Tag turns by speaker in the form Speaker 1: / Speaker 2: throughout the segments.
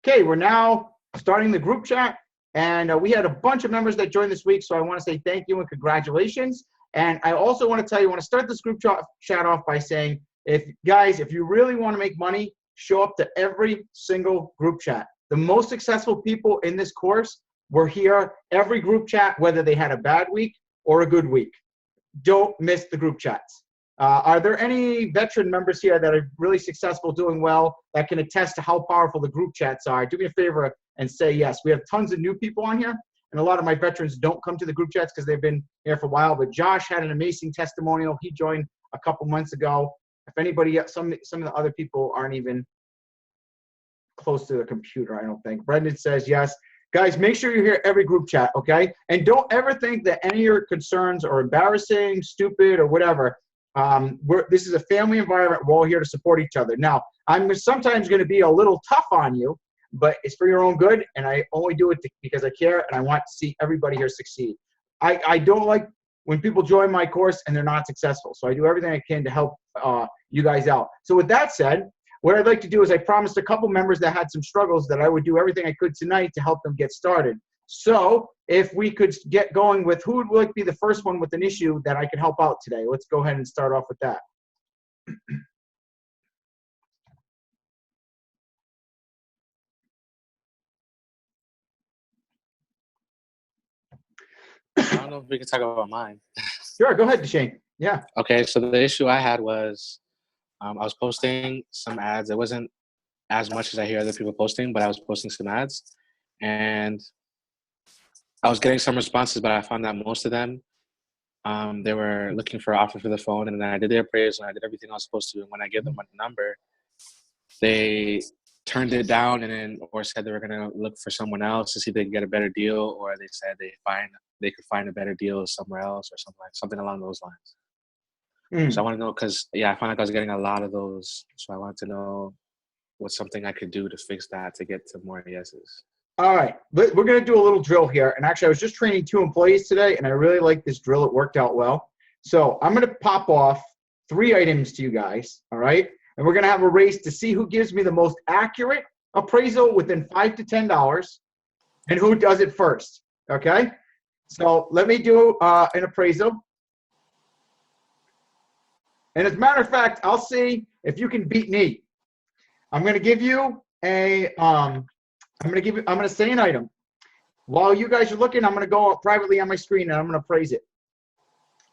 Speaker 1: Okay, we're now starting the group chat, and we had a bunch of members that joined this week, so I want to say thank you and congratulations. And I also want to tell you, I want to start this group chat off by saying, if you really want to make money, show up to every single group chat. The most successful people in this course were here every group chat, whether they had a bad week or a good week. Don't miss the group chats. Are there any veteran members here that are really successful, doing well, that can attest to how powerful the group chats are? Do me a favor and say yes. We have tons of new people on here, and a lot of my veterans don't come to the group chats because they've been here for a while. But Josh had an amazing testimonial. He joined a couple months ago. If anybody, some of the other people aren't even close to the computer, I don't think. Brendan says yes. Guys, make sure you're here every group chat, okay? And don't ever think that any of your concerns are embarrassing, stupid, or whatever. This is a family environment. We're all here to support each other. Now, I'm sometimes going to be a little tough on you, but it's for your own good, and I only do it because I care, and I want to see everybody here succeed. I don't like when people join my course and they're not successful, so I do everything I can to help you guys out. So with that said, what I'd like to do is I promised a couple members that had some struggles that I would do everything I could tonight to help them get started. So if we could get going with who would like to be the first one with an issue that I could help out today. Let's go ahead and start off with that.
Speaker 2: I don't know if we can talk about mine.
Speaker 1: Sure, go ahead, Deshane. Yeah.
Speaker 2: Okay, so the issue I had was I was posting some ads. It wasn't as much as I hear other people posting, but I was posting some ads. And I was getting some responses, but I found that most of them, they were looking for an offer for the phone. And then I did their appraisal and I did everything I was supposed to. And when I gave them a number, they turned it down or said they were going to look for someone else to see if they could get a better deal, or they said they could find a better deal somewhere else or something along those lines. So I want to know, because I found like I was getting a lot of those. So I wanted to know what's something I could do to fix that to get to more yeses.
Speaker 1: All right, we're going to do a little drill here. And actually, I was just training 2 employees today, and I really like this drill. It worked out well. So I'm going to pop off 3 items to you guys, all right? And we're going to have a race to see who gives me the most accurate appraisal within $5 to $10 and who does it first, okay? So let me do an appraisal. And as a matter of fact, I'll see if you can beat me. I'm going to give you I'm going to say an item. While you guys are looking, I'm going to go privately on my screen and I'm going to appraise it.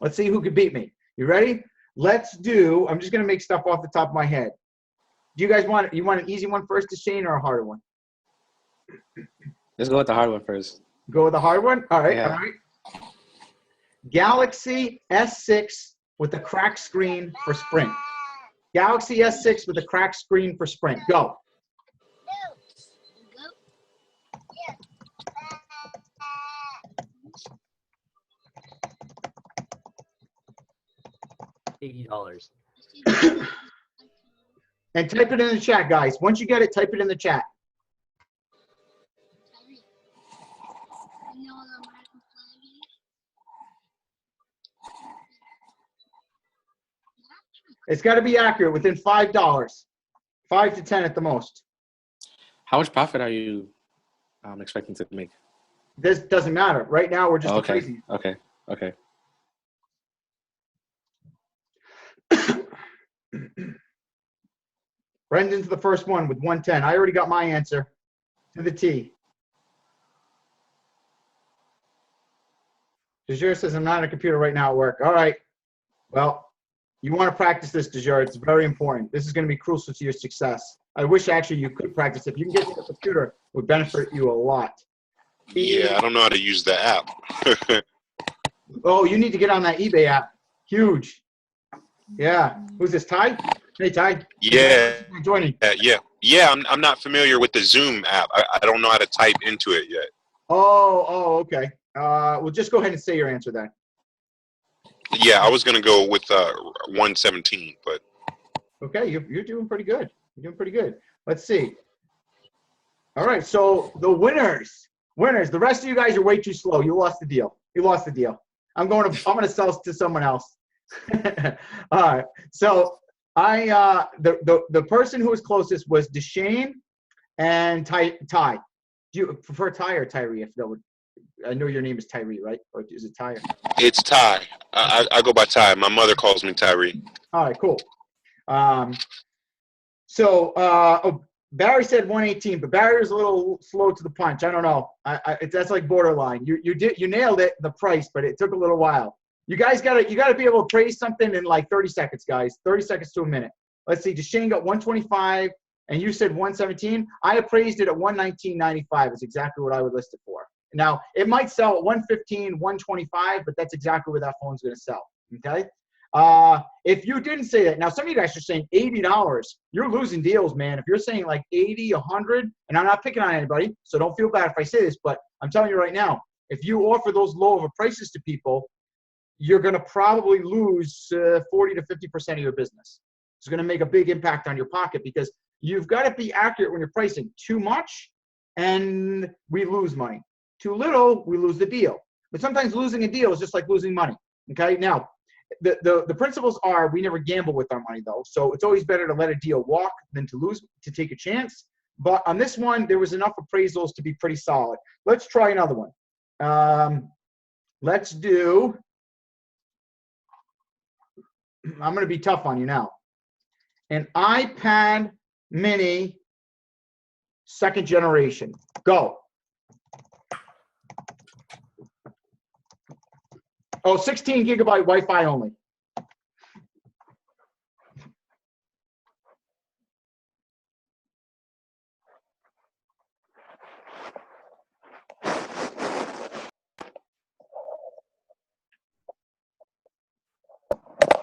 Speaker 1: Let's see who can beat me. You ready? I'm just going to make stuff off the top of my head. Do you guys want an easy one first, Deshane, or a harder one?
Speaker 2: Let's go with the hard one first.
Speaker 1: Go with the hard one? All right,
Speaker 2: yeah.
Speaker 1: All right. Galaxy S6 with a cracked screen for Sprint. Galaxy S6 with a cracked screen for Sprint. Go.
Speaker 3: $80.
Speaker 1: And type it in the chat, guys. Once you get it, type it in the chat. It's got to be accurate, within $5. 5 to 10 at the most.
Speaker 2: How much profit are you expecting to make?
Speaker 1: This doesn't matter. Right now, we're just appraising.
Speaker 2: Okay.
Speaker 1: Brendan's the first one with 110. I already got my answer to the T. DeJure says, I'm not on a computer right now at work. All right. Well, you want to practice this, DeJure. It's very important. This is going to be crucial to your success. I wish actually you could practice. If you can get to the computer, it would benefit you a lot.
Speaker 4: Yeah, I don't know how to use the app.
Speaker 1: Oh, you need to get on that eBay app. Huge. Yeah. Who's this, Ty? Hey, Ty.
Speaker 4: Yeah.
Speaker 1: Joining.
Speaker 4: Yeah. I'm not familiar with the Zoom app. I don't know how to type into it yet.
Speaker 1: Oh, okay. Well, just go ahead and say your answer then.
Speaker 4: Yeah, I was going to go with 117, but.
Speaker 1: Okay, you're doing pretty good. You're doing pretty good. Let's see. All right, so the winners. The rest of you guys are way too slow. You lost the deal. I'm going to sell to someone else. All right. So the person who was closest was Deshane and Ty. Do you prefer Ty or Tyree? I know your name is Tyree, right? Or is it Ty?
Speaker 4: It's Ty. I go by Ty. My mother calls me Tyree.
Speaker 1: All right, cool. Barry said 118, but Barry was a little slow to the punch. I don't know. That's like borderline. You nailed it, the price, but it took a little while. You guys gotta be able to praise something in like 30 seconds, guys. 30 seconds to a minute. Let's see. Deshane got 125, and you said 117. I appraised it at 119.95. Is exactly what I would list it for. Now it might sell at 115, 125, but that's exactly where that phone's gonna sell. Okay. If you didn't say that, now some of you guys are saying $80, you're losing deals, man. If you're saying like 80, 100, and I'm not picking on anybody, so don't feel bad if I say this, but I'm telling you right now, if you offer those low of prices to people, you're going to probably lose 40 to 50% of your business. It's going to make a big impact on your pocket because you've got to be accurate when you're pricing. Too much, and we lose money. Too little, we lose the deal. But sometimes losing a deal is just like losing money. Okay, now, the principles are we never gamble with our money though, so it's always better to let a deal walk than to take a chance. But on this one, there was enough appraisals to be pretty solid. Let's try another one. Let's do. I'm going to be tough on you now. An iPad Mini, second generation. Go. Oh, 16 gigabyte Wi-Fi only.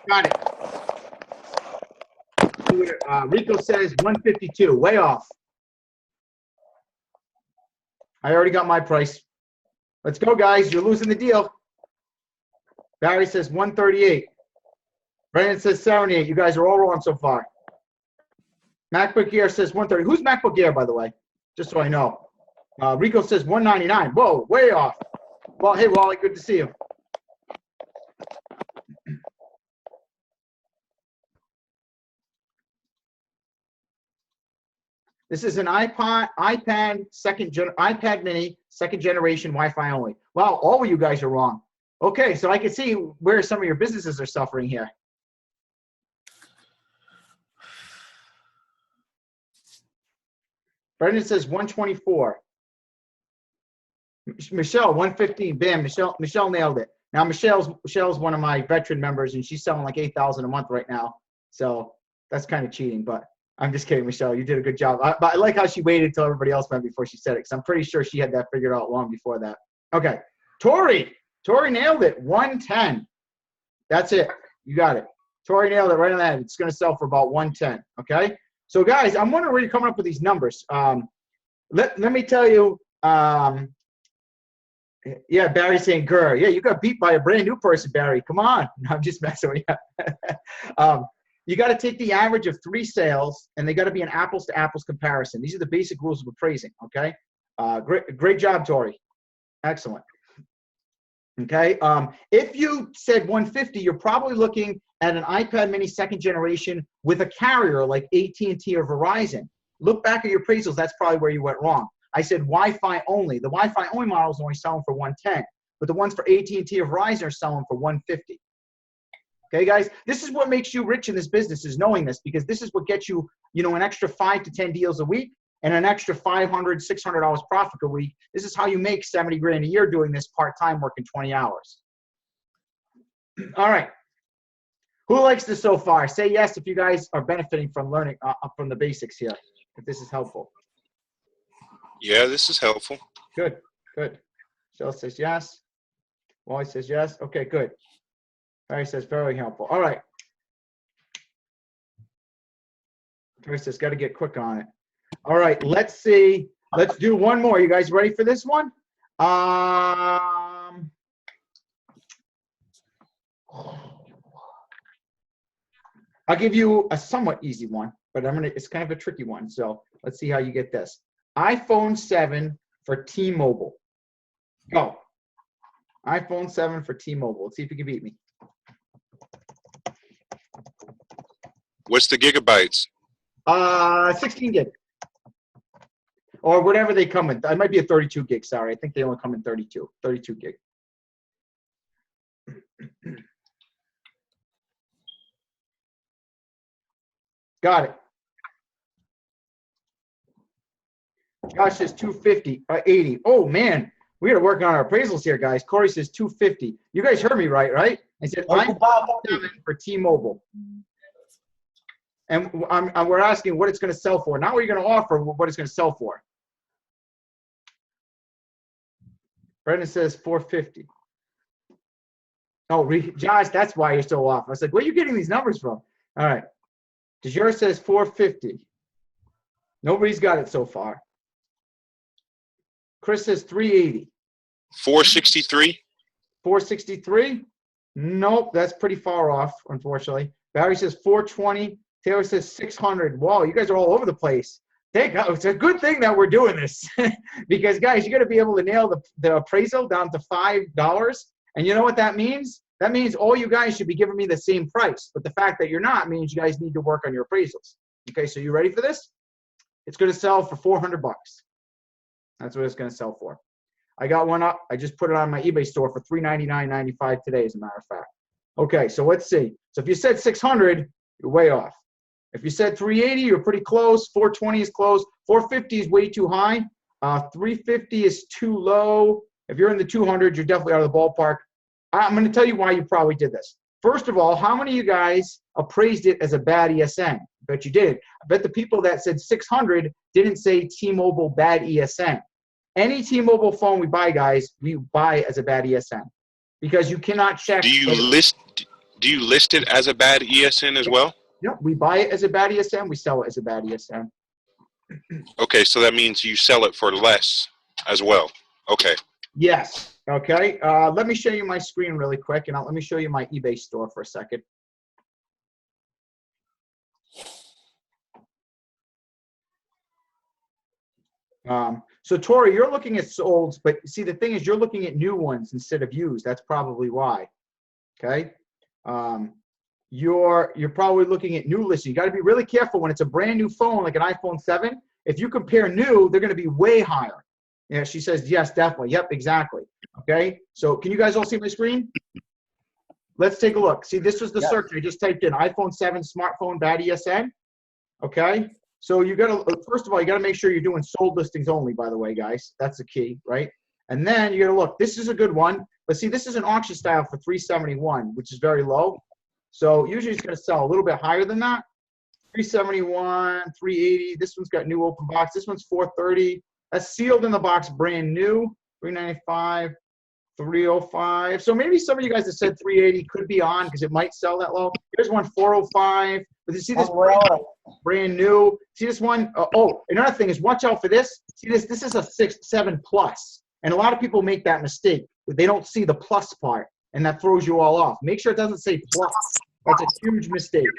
Speaker 1: Got it. Rico says 152, way off. I already got my price. Let's go, guys. You're losing the deal. Barry says 138. Brandon says 78. You guys are all wrong so far. MacBook Air says 130. Who's MacBook Air, by the way? Just so I know. Rico says 199. Whoa, way off. Well, hey, Wally, good to see you. This is an iPad Mini, second generation Wi-Fi only. Wow, all of you guys are wrong. Okay, so I can see where some of your businesses are suffering here. Brendan says 124. Michelle, 115. Bam, Michelle nailed it. Now Michelle's one of my veteran members, and she's selling like 8,000 a month right now. So that's kind of cheating, but I'm just kidding, Michelle. You did a good job. But I like how she waited till everybody else went before she said it, because I'm pretty sure she had that figured out long before that. Okay, Tori nailed it. 110. That's it. You got it. Tori nailed it right on that. It's going to sell for about 110. Okay. So guys, I'm wondering where you're coming up with these numbers. Let me tell you. Yeah, Barry's saying, "Grr." Yeah, you got beat by a brand new person, Barry. Come on. I'm just messing with you. You got to take the average of 3 sales, and they got to be an apples to apples comparison. These are the basic rules of appraising. Okay. Great job, Tori. Excellent. Okay. If you said 150, you're probably looking at an iPad Mini second generation with a carrier like AT&T or Verizon. Look back at your appraisals. That's probably where you went wrong. I said Wi-Fi only. The Wi-Fi only model is only selling for 110, but the ones for AT&T or Verizon are selling for 150. Okay, guys, this is what makes you rich in this business, is knowing this, because this is what gets you, an extra 5 to 10 deals a week and an extra $500, $600 profit a week. This is how you make 70 grand a year doing this part-time, working 20 hours. All right. Who likes this so far? Say yes if you guys are benefiting from learning from the basics here, if this is helpful.
Speaker 4: Yeah, this is helpful.
Speaker 1: Good, good. Shell says yes. Wally says yes. Okay, good. Barry says very helpful. All right. Barry says got to get quick on it. All right, let's see. Let's do one more. You guys ready for this one? I'll give you a somewhat easy one, but it's kind of a tricky one. So let's see how you get this. iPhone 7 for T-Mobile. Go. iPhone 7 for T-Mobile. Let's see if you can beat me.
Speaker 4: What's the gigabytes?
Speaker 1: 16 gig. or whatever they come in. It might be a 32 gig. Sorry, I think they only come in 32 gig. Got it. Josh says 250, 80. Oh man, we got to work on our appraisals here, guys. Corey says 250. You guys heard me right? I said I'm 7 for T-Mobile. And we're asking what it's going to sell for. Not what you're going to offer, what it's going to sell for. Brendan says 450. Oh, Josh, that's why you're so off. I was like, where are you getting these numbers from? All right. DeJure says 450. Nobody's got it so far. Chris says 380.
Speaker 4: 463.
Speaker 1: 463? Nope, that's pretty far off, unfortunately. Barry says 420. Taylor says 600. Whoa, you guys are all over the place. Thank God. It's a good thing that we're doing this because, guys, you got to be able to nail the appraisal down to $5. And you know what that means? That means all you guys should be giving me the same price. But the fact that you're not means you guys need to work on your appraisals. Okay, so you ready for this? It's going to sell for $400. That's what it's going to sell for. I got one up. I just put it on my eBay store for $399.95 today, as a matter of fact. Okay, so let's see. So if you said 600, you're way off. If you said 380, you're pretty close. 420 is close. 450 is way too high. 350 is too low. If you're in the 200s, you're definitely out of the ballpark. I'm going to tell you why you probably did this. First of all, how many of you guys appraised it as a bad ESN? I bet you did. I bet the people that said 600 didn't say T-Mobile bad ESN. Any T-Mobile phone we buy, guys, we buy as a bad ESN because you cannot check.
Speaker 4: Do you list it as a bad ESN as well?
Speaker 1: Yep, we buy it as a bad ESN. We sell it as a bad ESN.
Speaker 4: Okay, so that means you sell it for less as well. Okay.
Speaker 1: Yes. Okay. Let me show you my screen really quick, and let me show you my eBay store for a second. So Tori, you're looking at solds, but see, the thing is you're looking at new ones instead of used. That's probably why. Okay. You're probably looking at new listings. You got to be really careful when it's a brand new phone, like an iPhone 7. If you compare new, they're going to be way higher. Yeah, she says, yes, definitely. Yep, exactly. Okay. So can you guys all see my screen? Let's take a look. See, this was the search I just typed in: iPhone 7 smartphone bad ESN. Okay. So you got to, first of all, you got to make sure you're doing sold listings only, by the way, guys. That's the key, right? And then you got to look, this is a good one, but see, this is an auction style for 371, which is very low. So usually it's going to sell a little bit higher than that. 371, 380. This one's got new open box. This one's 430. That's sealed in the box, brand new. 395, 305. So maybe some of you guys that said 380 could be on because it might sell that low. Here's one 405. But you see this brand new. See this one? Oh, another thing is watch out for this. See this? This is a 7 plus. And a lot of people make that mistake. They don't see the plus part, and that throws you all off. Make sure it doesn't say plus. That's a huge mistake.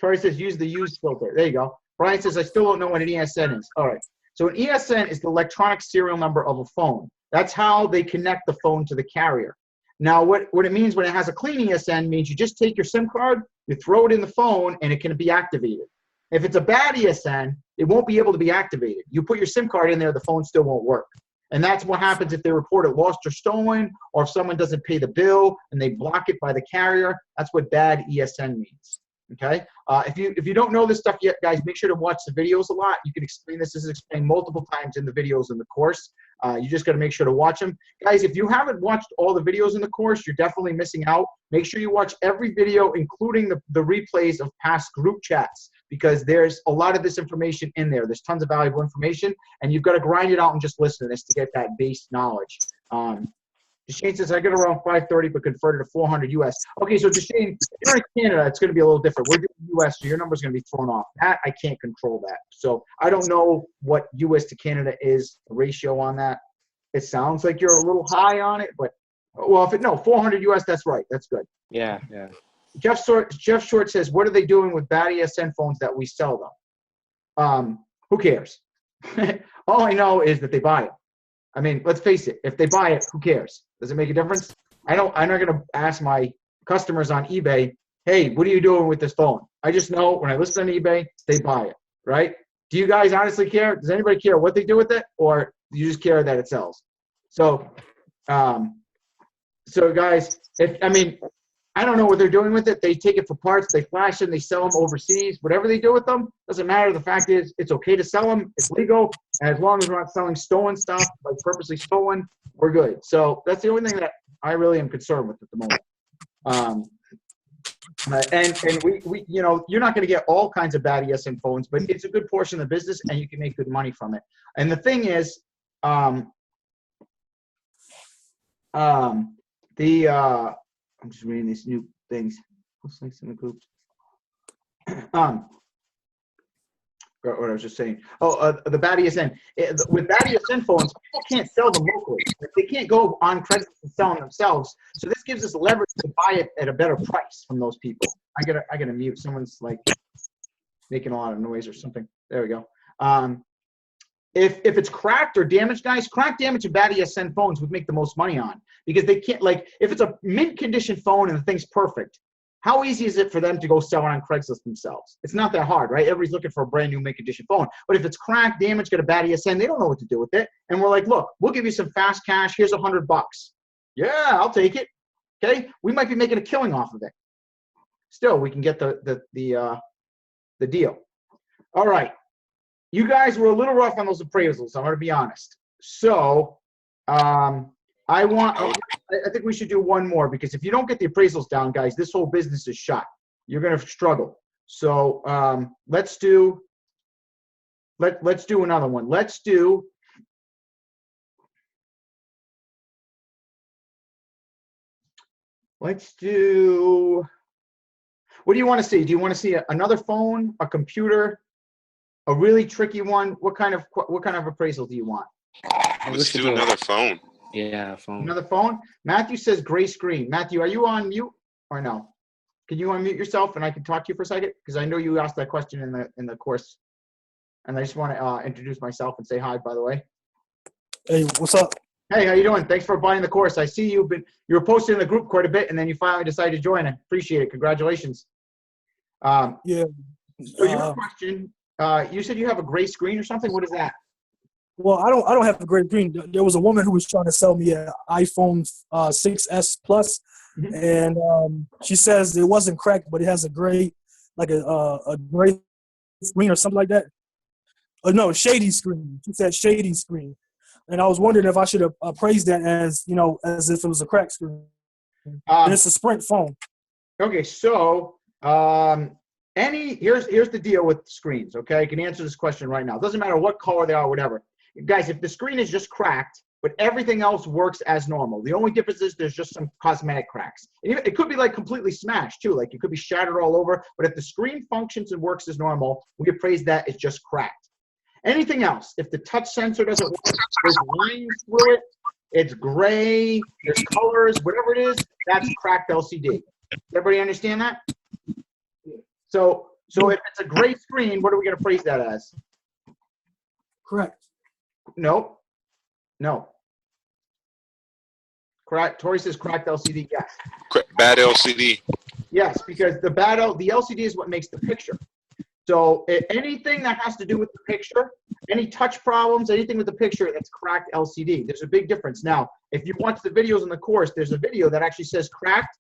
Speaker 1: Tori says use the used filter. There you go. Brian says I still don't know what an ESN is. All right. So an ESN is the electronic serial number of a phone. That's how they connect the phone to the carrier. Now, what it means when it has a clean ESN means you just take your SIM card, you throw it in the phone, and it can be activated. If it's a bad ESN, it won't be able to be activated. You put your SIM card in there, the phone still won't work. And that's what happens if they report it lost or stolen, or if someone doesn't pay the bill and they block it by the carrier. That's what bad ESN means. Okay. If you don't know this stuff yet, guys, make sure to watch the videos a lot. You can explain this. This is explained multiple times in the videos in the course. You just got to make sure to watch them. Guys, if you haven't watched all the videos in the course, you're definitely missing out. Make sure you watch every video, including the replays of past group chats, because there's a lot of this information in there. There's tons of valuable information, and you've got to grind it out and just listen to this to get that base knowledge. Deshane says, I get around 530, but converted to 400 US. Okay, so Deshane, if you're in Canada, it's going to be a little different. We're doing US, so your number's going to be thrown off. That, I can't control that. So I don't know what US to Canada is, the ratio on that. It sounds like you're a little high on it, but, well, 400 US, that's right. That's good.
Speaker 2: Yeah.
Speaker 1: Jeff Short says, what are they doing with bad ESN phones that we sell them? Who cares? All I know is that they buy it. I mean, let's face it. If they buy it, who cares? Does it make a difference? I'm not going to ask my customers on eBay, hey, what are you doing with this phone? I just know when I list on eBay, they buy it, right? Do you guys honestly care? Does anybody care what they do with it, or do you just care that it sells? So, so guys, I don't know what they're doing with it. They take it for parts, they flash them, they sell them overseas. Whatever they do with them doesn't matter. The fact is, it's okay to sell them. It's legal, and as long as we're not selling stolen stuff, like purposely stolen, we're good. So that's the only thing that I really am concerned with at the moment. And we you know, you're not going to get all kinds of bad ESN phones, but it's a good portion of the business, and you can make good money from it. And the thing is, I'm just reading these new things. Post links in the groups. What I was just saying. The bad ESN. With bad ESN phones, people can't sell them locally. They can't go on Craigslist and sell them themselves. So this gives us leverage to buy it at a better price from those people. I gotta mute. Someone's like making a lot of noise or something. There we go. If it's cracked or damaged, guys, cracked, damaged, and bad ESN phones would make the most money on, because they can't, like, if it's a mint condition phone and the thing's perfect, how easy is it for them to go sell it on Craigslist themselves? It's not that hard, right? Everybody's looking for a brand new mint condition phone. But if it's cracked, damaged, got a bad ESN, they don't know what to do with it. And we're like, look, we'll give you some fast cash. Here's $100. Yeah, I'll take it. Okay, we might be making a killing off of it. Still, we can get the deal. All right. You guys were a little rough on those appraisals, I'm going to be honest. So I think we should do one more, because if you don't get the appraisals down, guys, this whole business is shot. You're going to struggle. So let's do another one. What do you want to see? Do you want to see another phone, a computer, a really tricky one? What kind of appraisal do you want?
Speaker 4: Let's do another phone.
Speaker 2: Yeah, phone.
Speaker 1: Another phone? Matthew says gray screen. Matthew, are you on mute or no? Can you unmute yourself and I can talk to you for a second? Because I know you asked that question in the course. And I just want to introduce myself and say hi, by the way.
Speaker 3: Hey, what's up?
Speaker 1: Hey, how you doing? Thanks for buying the course. I see you were posting in the group quite a bit, and then you finally decided to join. I appreciate it. Congratulations.
Speaker 3: Yeah.
Speaker 1: So your question, you said you have a gray screen or something. What is that?
Speaker 3: Well, I don't have a great screen. There was a woman who was trying to sell me an iPhone 6S Plus, and she says it wasn't cracked, but it has a gray, like a gray screen or something like that. No, shady screen. She said shady screen, and I was wondering if I should appraise that as, you know, as if it was a cracked screen. And it's a Sprint phone.
Speaker 1: Okay, so here's the deal with screens. Okay, I can answer this question right now. It doesn't matter what color they are, whatever. Guys, if the screen is just cracked, but everything else works as normal, the only difference is there's just some cosmetic cracks. It could be like completely smashed too, like it could be shattered all over. But if the screen functions and works as normal, we appraise that it's just cracked. Anything else, if the touch sensor doesn't work, there's lines through it, it's gray, there's colors, whatever it is, that's cracked LCD. Everybody understand that? So if it's a gray screen, what are we going to appraise that as?
Speaker 3: Correct.
Speaker 1: No. Correct. Tori says cracked LCD. Yes.
Speaker 4: Bad LCD.
Speaker 1: Yes, because the LCD is what makes the picture. So anything that has to do with the picture, any touch problems, anything with the picture, that's cracked LCD. There's a big difference. Now, if you watch the videos in the course, there's a video that actually says cracked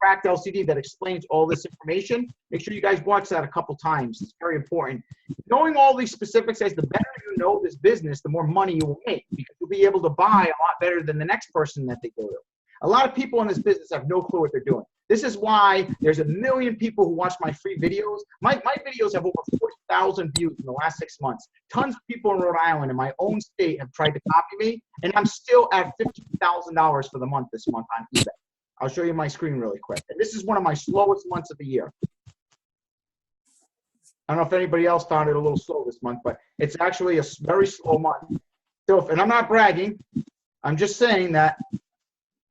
Speaker 1: LCD that explains all this information. Make sure you guys watch that a couple times. It's very important. Knowing all these specifics, the better you know this business, the more money you will make, because you'll be able to buy a lot better than the next person that they go to. A lot of people in this business have no clue what they're doing. This is why there's 1 million people who watch my free videos. My videos have over 40,000 views in the last 6 months. Tons of people in Rhode Island, in my own state, have tried to copy me, and I'm still at $50,000 for the month this month on eBay. I'll show you my screen really quick. And this is one of my slowest months of the year. I don't know if anybody else found it a little slow this month, but it's actually a very slow month. So, and I'm not bragging. I'm just saying that.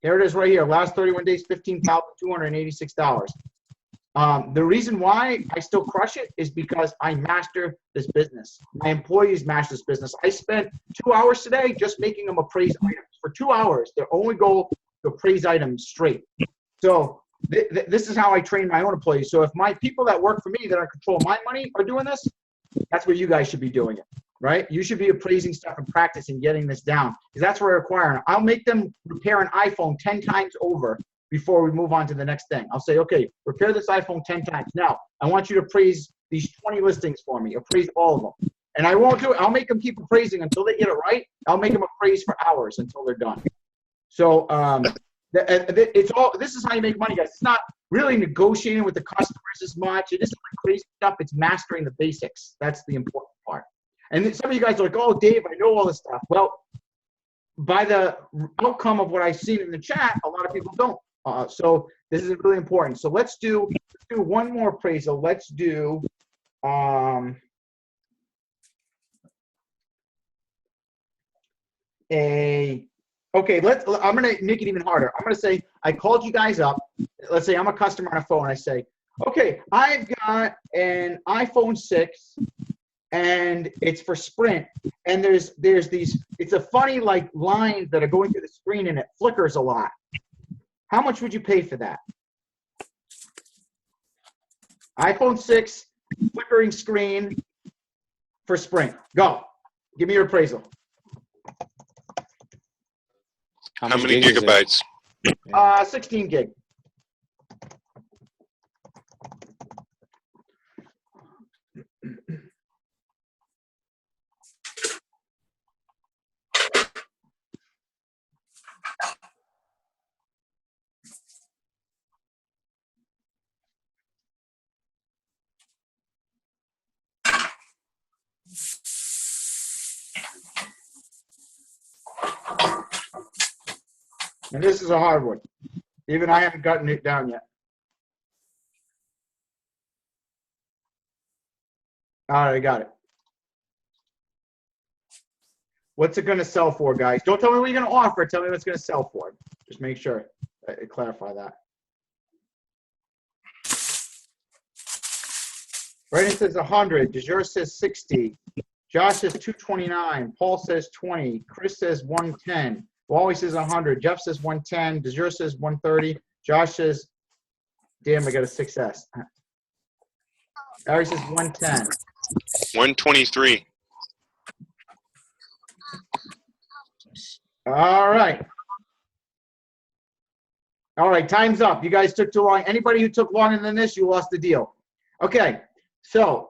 Speaker 1: Here it is right here. Last 31 days, $15,286. The reason why I still crush it is because I master this business. My employees master this business. I spent 2 hours today just making them appraise items. For 2 hours, their only goal to appraise items straight. So this is how I train my own employees. So if my people that work for me that are control my money are doing this, That's where you guys should be doing it, right? You should be appraising stuff and practicing getting this down, because that's what I require. I'll make them repair an iPhone 10 times over before we move on to the next thing. I'll say, okay, repair this iPhone 10 times. Now, I want you to appraise these 20 listings for me. Appraise all of them. And I won't do it. I'll make them keep appraising until they get it right. I'll make them appraise for hours until they're done. So it's all. This is how you make money, guys. It's not really negotiating with the customers as much. It isn't like crazy stuff. It's mastering the basics. That's the important part. And then some of you guys are like, oh, Dave, I know all this stuff. Well, by the outcome of what I've seen in the chat, a lot of people don't. So this is really important. So let's do one more appraisal. Let's do okay, I'm gonna make it even harder. I'm gonna say I called you guys up. Let's say I'm a customer on a phone. I say, okay, I've got an iPhone 6 and it's for Sprint, and there's these, it's a funny like lines that are going through the screen and it flickers a lot. How much would you pay for that? iPhone 6, flickering screen for Sprint. Go. Give me your appraisal.
Speaker 4: How many gigabytes?
Speaker 1: 16 gig. And this is a hard one. Even I haven't gotten it down yet. All right, I got it. What's it going to sell for, guys? Don't tell me what you're going to offer. Tell me what it's going to sell for. Just make sure. Clarify that. Brandon says 100. DeJure says 60. Josh says 229. Paul says 20. Chris says 110. Wally says 100. Jeff says 110. DeJure says 130. Josh says, damn, I got a 6S. Larry says 110.
Speaker 4: 123.
Speaker 1: All right. All right, time's up. You guys took too long. Anybody who took longer than this, you lost the deal. Okay, so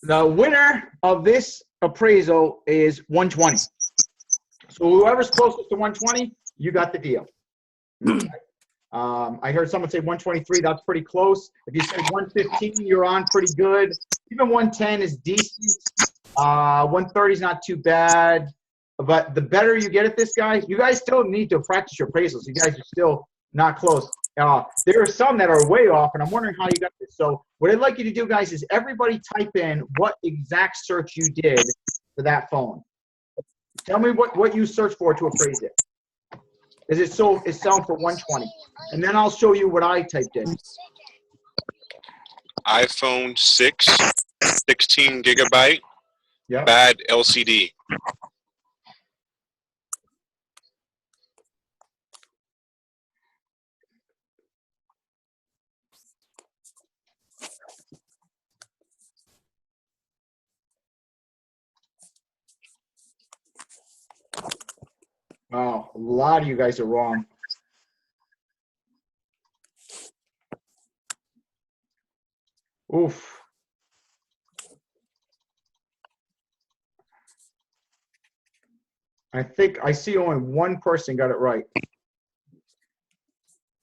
Speaker 1: the winner of this appraisal is 120. So whoever's closest to 120, you got the deal. I heard someone say 123. That's pretty close. If you say 115, you're on pretty good. Even 110 is decent. 130 is not too bad. But the better you get at this, guys, you guys still need to practice your appraisals. You guys are still not close. There are some that are way off, and I'm wondering how you got this. So what I'd like you to do, guys, is everybody type in what exact search you did for that phone. Tell me what you searched for to appraise it. Is it selling for 120? And then I'll show you what I typed in.
Speaker 4: iPhone 6, 16 gigabyte,
Speaker 1: Yep.
Speaker 4: bad LCD.
Speaker 1: Oh, a lot of you guys are wrong. Oof. I think I see only one person got it right.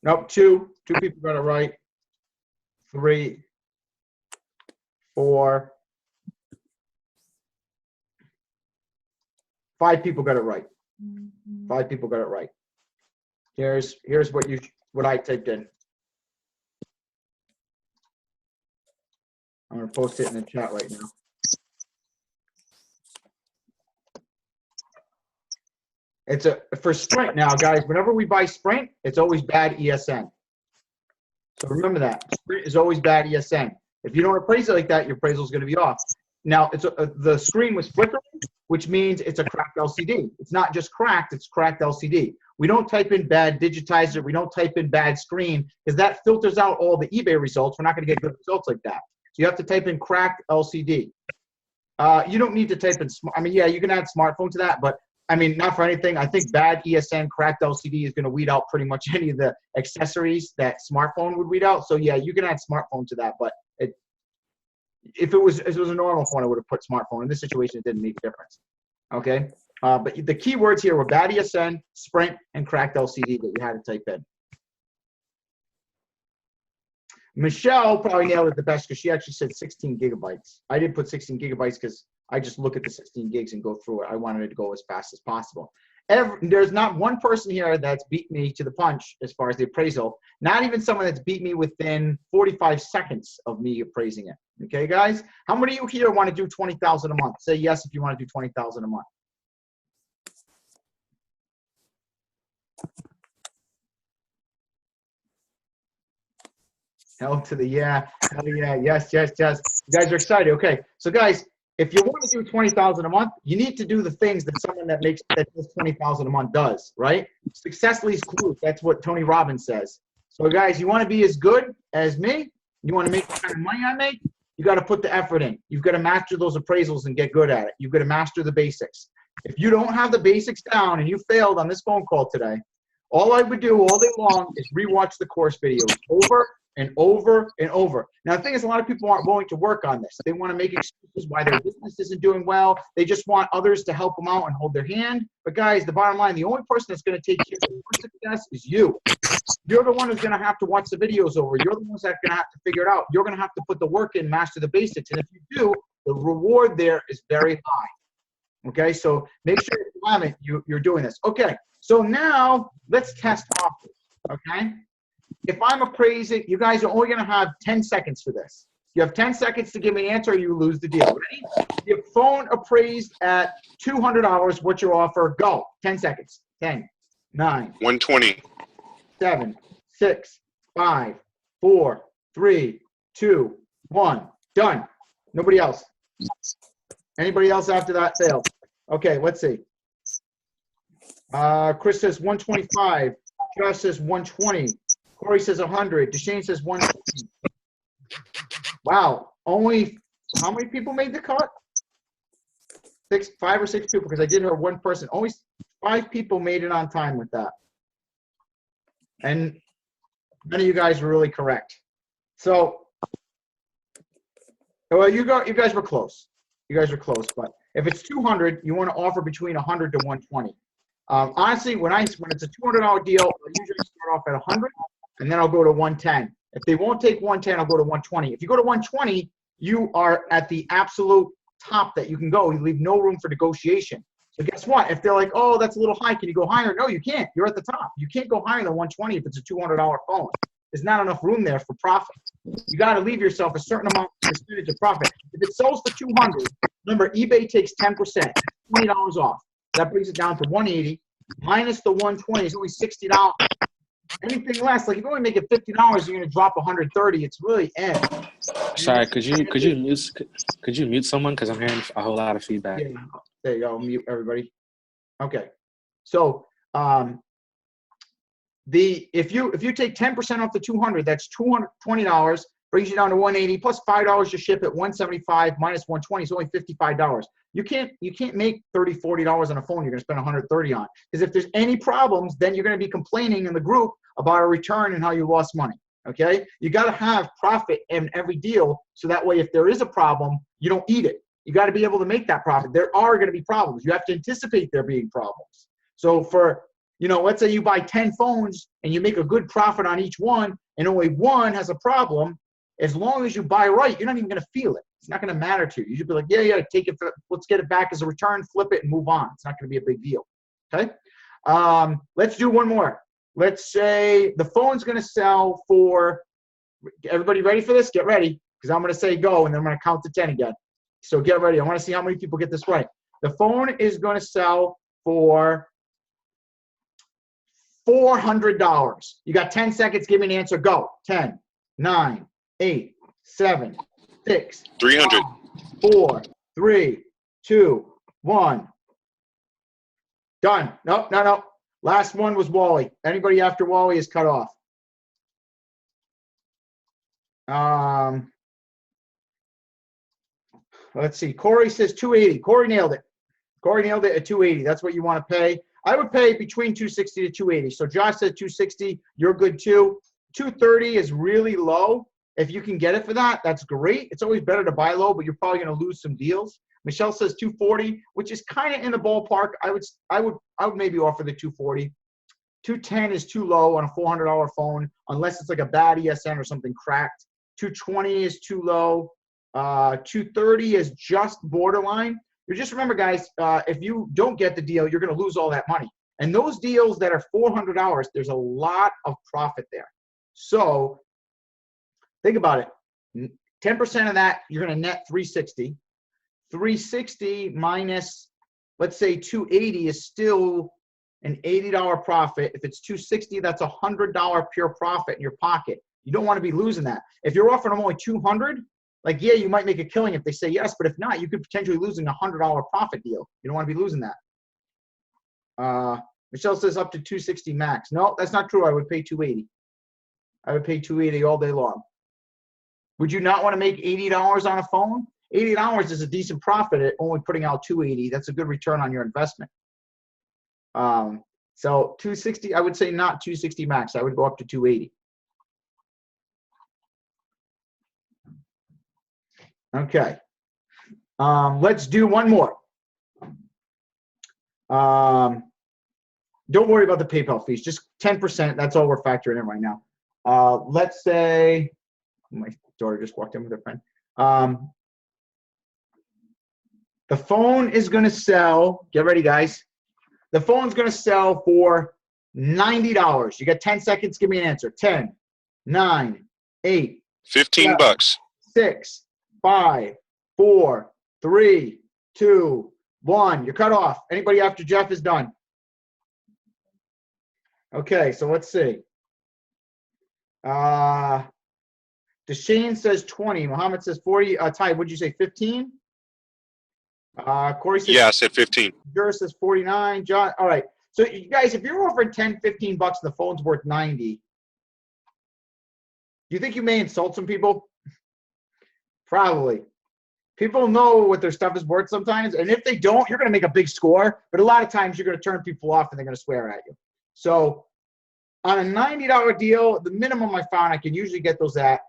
Speaker 1: Nope, two people got it right. 3, 4, 5 people got it right. 5 people got it right. Here's what I typed in. I'm gonna post it in the chat right now. It's for Sprint now, guys. Whenever we buy Sprint, it's always bad ESN. So remember that Sprint is always bad ESN. If you don't appraise it like that, your appraisal is going to be off. Now, the screen was flickering, which means it's a cracked LCD. It's not just cracked; it's cracked LCD. We don't type in bad digitizer. We don't type in bad screen because that filters out all the eBay results. We're not going to get good results like that. So you have to type in cracked LCD. You don't need to type in, I mean, yeah, you can add smartphone to that, but I mean, not for anything. I think bad ESN cracked LCD is going to weed out pretty much any of the accessories that smartphone would weed out. So yeah, you can add smartphone to that, but if it was a normal phone, I would have put smartphone. In this situation, it didn't make a difference. Okay, but the key words here were bad ESN, Sprint, and cracked LCD that you had to type in. Michelle probably nailed it the best because she actually said 16 gigabytes. I didn't put 16 gigabytes because I just look at the 16 gigs and go through it. I wanted it to go as fast as possible. There's not one person here that's beat me to the punch as far as the appraisal. Not even someone that's beat me within 45 seconds of me appraising it. Okay, guys? How many of you here want to do 20,000 a month? Say yes if you want to do 20,000 a month. Hell to the yeah. Hell yeah. Yes, yes, yes. You guys are excited. Okay. So guys, if you want to do 20,000 a month, you need to do the things that someone that does 20,000 a month does, right? Success leaves clues. That's what Tony Robbins says. So guys, you want to be as good as me? You want to make the kind of money I make? You got to put the effort in. You've got to master those appraisals and get good at it. You've got to master the basics. If you don't have the basics down and you failed on this phone call today, all I would do all day long is rewatch the course videos over and over and over. Now, the thing is, a lot of people aren't willing to work on this. They want to make excuses why their business isn't doing well. They just want others to help them out and hold their hand. But guys, the bottom line, the only person that's going to take care of your success is you. You're the one who's going to have to watch the videos over. You're the ones that are going to have to figure it out. You're going to have to put the work in, master the basics. And if you do, the reward there is very high. Okay, so make sure if you haven't, you're doing this. Okay, so now let's test offers. Okay, if I'm appraising, you guys are only going to have 10 seconds for this. You have 10 seconds to give me an answer or you lose the deal. Ready? Your phone appraised at $200. What's your offer? Go. 10 seconds. 10, 9,
Speaker 4: 120.
Speaker 1: 7, 6, 5, 4, 3, 2, 1. Done. Nobody else. Anybody else after that failed? Okay, let's see. Chris says 125. Josh says 120. Corey says 100. Deshane says 120. Wow. Only how many people made the cut? 5 or 6 people, because I did hear one person. Only 5 people made it on time with that. And none of you guys were really correct. So, well, you guys were close. You guys are close, but if it's 200, you want to offer between 100 to 120. Honestly, when it's a $200 deal, I usually start off at 100, and then I'll go to 110. If they won't take 110, I'll go to 120. If you go to 120, you are at the absolute top that you can go. You leave no room for negotiation. So guess what? If they're like, oh, that's a little high, can you go higher? No, you can't. You're at the top. You can't go higher than 120 if it's a $200 phone. There's not enough room there for profit. You got to leave yourself a certain amount percentage of profit. If it sells for 200, remember eBay takes 10%, $20 off. That brings it down to 180 minus the 120 is only $60. Anything less, like if you're only making $50, you're going to drop 130. It's really end.
Speaker 2: Sorry, could you mute someone because I'm hearing a whole lot of feedback.
Speaker 1: Yeah, there you go. Mute everybody. Okay, so if you take 10% off the 200, that's $220. Brings you down to 180 plus $5 to ship at 175 minus 120 is only $55. You can't make $30, $40 on a phone you're going to spend 130 on. Because if there's any problems, then you're going to be complaining in the group about a return and how you lost money. Okay? You got to have profit in every deal so that way if there is a problem, you don't eat it. You got to be able to make that profit. There are going to be problems. You have to anticipate there being problems. So for, let's say you buy 10 phones and you make a good profit on each one and only one has a problem, as long as you buy right, you're not even going to feel it. It's not going to matter to you. You should be like, yeah, take it. Let's get it back as a return, flip it, and move on. It's not going to be a big deal. Okay? Let's do one more. Let's say the phone's going to sell for, everybody ready for this? Get ready, because I'm going to say go, and then I'm going to count to 10 again. So get ready. I want to see how many people get this right. The phone is going to sell for $400. You got 10 seconds. Give me an answer. Go. 10, 9, 8, 7, 6,
Speaker 4: 300.
Speaker 1: 5, 4, 3, 2, 1. Done. No. Last one was Wally. Anybody after Wally is cut off. Let's see. Corey says 280. Corey nailed it. Corey nailed it at 280. That's what you want to pay. I would pay between 260 to 280. So Josh said 260. You're good too. 230 is really low. If you can get it for that, that's great. It's always better to buy low, but you're probably going to lose some deals. Michelle says 240, which is kind of in the ballpark. I would maybe offer the 240. 210 is too low on a $400 phone, unless it's like a bad ESN or something cracked. 220 is too low. 230 is just borderline. You just remember, guys, if you don't get the deal, you're going to lose all that money. And those deals that are $400, there's a lot of profit there. So think about it. 10% of that, you're going to net 360. 360 minus, let's say 280 is still an $80 profit. If it's 260, that's $100 pure profit in your pocket. You don't want to be losing that. If you're offering them only 200, like, yeah, you might make a killing if they say yes, but if not, you could potentially losing a $100 profit deal. You don't want to be losing that. Michelle says up to 260 max. No, that's not true. I would pay 280. I would pay 280 all day long. Would you not want to make $80 on a phone? $80 is a decent profit at only putting out 280. That's a good return on your investment. So 260, I would say not 260 max. I would go up to 280. Okay. Let's do one more. Don't worry about the PayPal fees. Just 10%. That's all we're factoring in right now. Let's say my daughter just walked in with her friend. The phone is going to sell. Get ready, guys. The phone's going to sell for $90. You got 10 seconds. Give me an answer. 10, 9, 8,
Speaker 4: 15
Speaker 1: 7,
Speaker 4: bucks.
Speaker 1: 6, 5, 4, 3, 2, 1. You're cut off. Anybody after Jeff is done. Okay, so let's see. Deshane says 20. Muhammad says 40. Ty, what'd you say, 15? Corey says,
Speaker 4: Yeah, I said 15.
Speaker 1: Jura says 49. John, all right. So you guys, if you're offering 10, 15 bucks and the phone's worth 90, do you think you may insult some people? Probably. People know what their stuff is worth sometimes, and if they don't, you're going to make a big score, but a lot of times you're going to turn people off and they're going to swear at you. So on a $90 deal, the minimum I found I can usually get those at,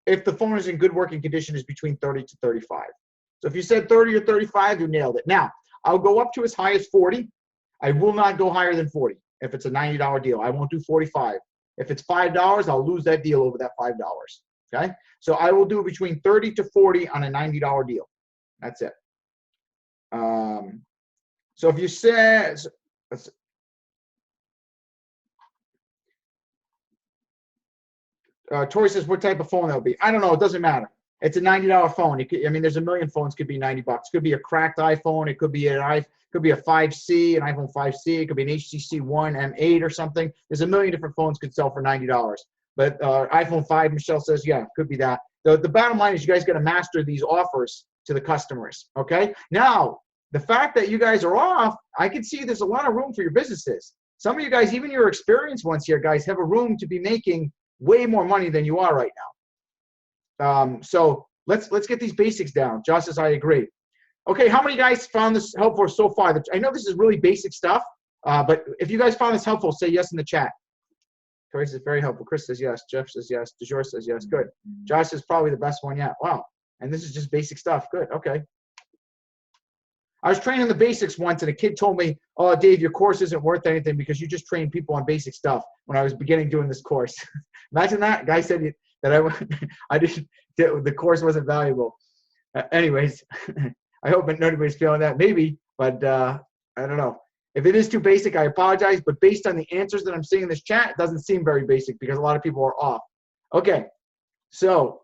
Speaker 1: if the phone is in good working condition, is between 30 to 35. So if you said 30 or 35, you nailed it. Now, I'll go up to as high as 40. I will not go higher than 40 if it's a $90 deal. I won't do 45. If it's $5, I'll lose that deal over that $5. Okay? So I will do between 30 to 40 on a $90 deal. That's it. So if you said, Tori says, what type of phone that would be? I don't know. It doesn't matter. It's a $90 phone. It could, I mean, there's a million phones could be 90 bucks. It could be a cracked iPhone. It could be an could be a 5C, an iPhone 5C. It could be an HTC One M8 or something. There's a million different phones could sell for $90. But iPhone 5, Michelle says, yeah, could be that. The bottom line is you guys got to master these offers to the customers. Okay. Now, the fact that you guys are off, I can see there's a lot of room for your businesses. Some of you guys, even your experienced ones here, guys, have a room to be making way more money than you are right now. So let's get these basics down. Josh says, I agree. Okay, how many guys found this helpful so far? I know this is really basic stuff, but if you guys found this helpful, say yes in the chat. Tori says, very helpful. Chris says yes. Jeff says yes. DeJour says yes. Good. Josh is probably the best one yet. Wow. And this is just basic stuff. Good. Okay. I was training the basics once, and a kid told me, oh, Dave, your course isn't worth anything because you just train people on basic stuff when I was beginning doing this course. Imagine that. Guy said that the course wasn't valuable. Anyways, I hope nobody's feeling that. Maybe, but I don't know. If it is too basic, I apologize. But based on the answers that I'm seeing in this chat, it doesn't seem very basic because a lot of people are off. Okay, so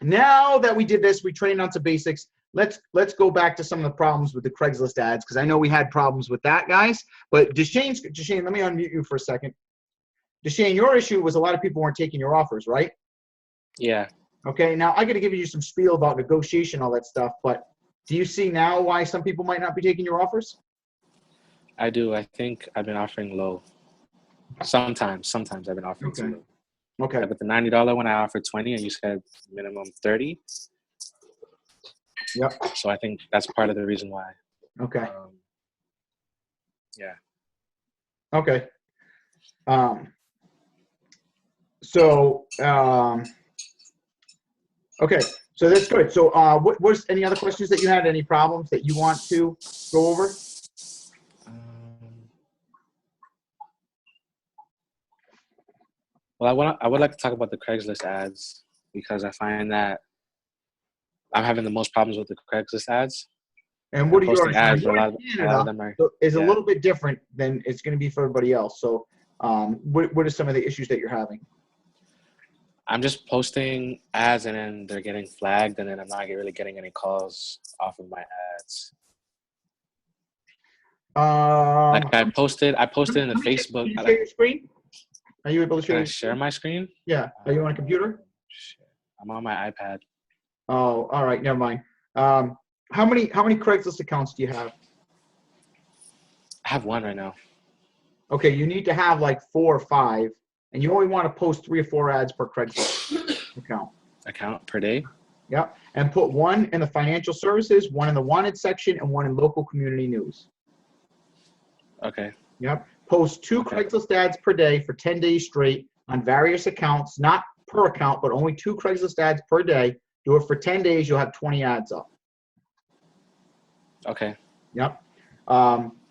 Speaker 1: now that we did this, we trained on some basics. Let's go back to some of the problems with the Craigslist ads because I know we had problems with that, guys. But Deshane, let me unmute you for a second. Deshane, your issue was a lot of people weren't taking your offers, right?
Speaker 2: Yeah.
Speaker 1: Okay, now I got to give you some spiel about negotiation, all that stuff, but do you see now why some people might not be taking your offers?
Speaker 2: I do. I think I've been offering low. Sometimes I've been offering too low.
Speaker 1: Okay.
Speaker 2: But the $90 when I offered 20 and you said minimum 30,
Speaker 1: Yep.
Speaker 2: So I think that's part of the reason why.
Speaker 1: Okay.
Speaker 2: Yeah.
Speaker 1: Okay. Okay. So that's good. So what was any other questions that you had? Any problems that you want to go over?
Speaker 2: Well, I would like to talk about the Craigslist ads because I find that I'm having the most problems with the Craigslist ads.
Speaker 1: And what are
Speaker 2: posting
Speaker 1: yours?
Speaker 2: ads,
Speaker 1: Now,
Speaker 2: but
Speaker 1: yours
Speaker 2: a lot of them are.
Speaker 1: so is a
Speaker 2: Yeah.
Speaker 1: little bit different than it's going to be for everybody else. So what are some of the issues that you're having?
Speaker 2: I'm just posting ads and then they're getting flagged and then I'm not really getting any calls off of my ads. Like I posted in the Facebook.
Speaker 1: Can you share your screen? Are you able to share?
Speaker 2: Can I share my screen?
Speaker 1: Yeah. Are you on a computer?
Speaker 2: I'm on my iPad.
Speaker 1: Oh, all right. Never mind. How many Craigslist accounts do you have?
Speaker 2: I have one right now.
Speaker 1: Okay, you need to have like 4 or 5, and you only want to post 3 or 4 ads per Craigslist
Speaker 2: account per day.
Speaker 1: Yep, and put 1 in the financial services, 1 in the wanted section, and 1 in local community news.
Speaker 2: Okay.
Speaker 1: Yep. Post 2 Craigslist ads per day for 10 days straight on various accounts, not per account, but only 2 Craigslist ads per day. Do it for 10 days. You'll have 20 ads up.
Speaker 2: Okay.
Speaker 1: Yep.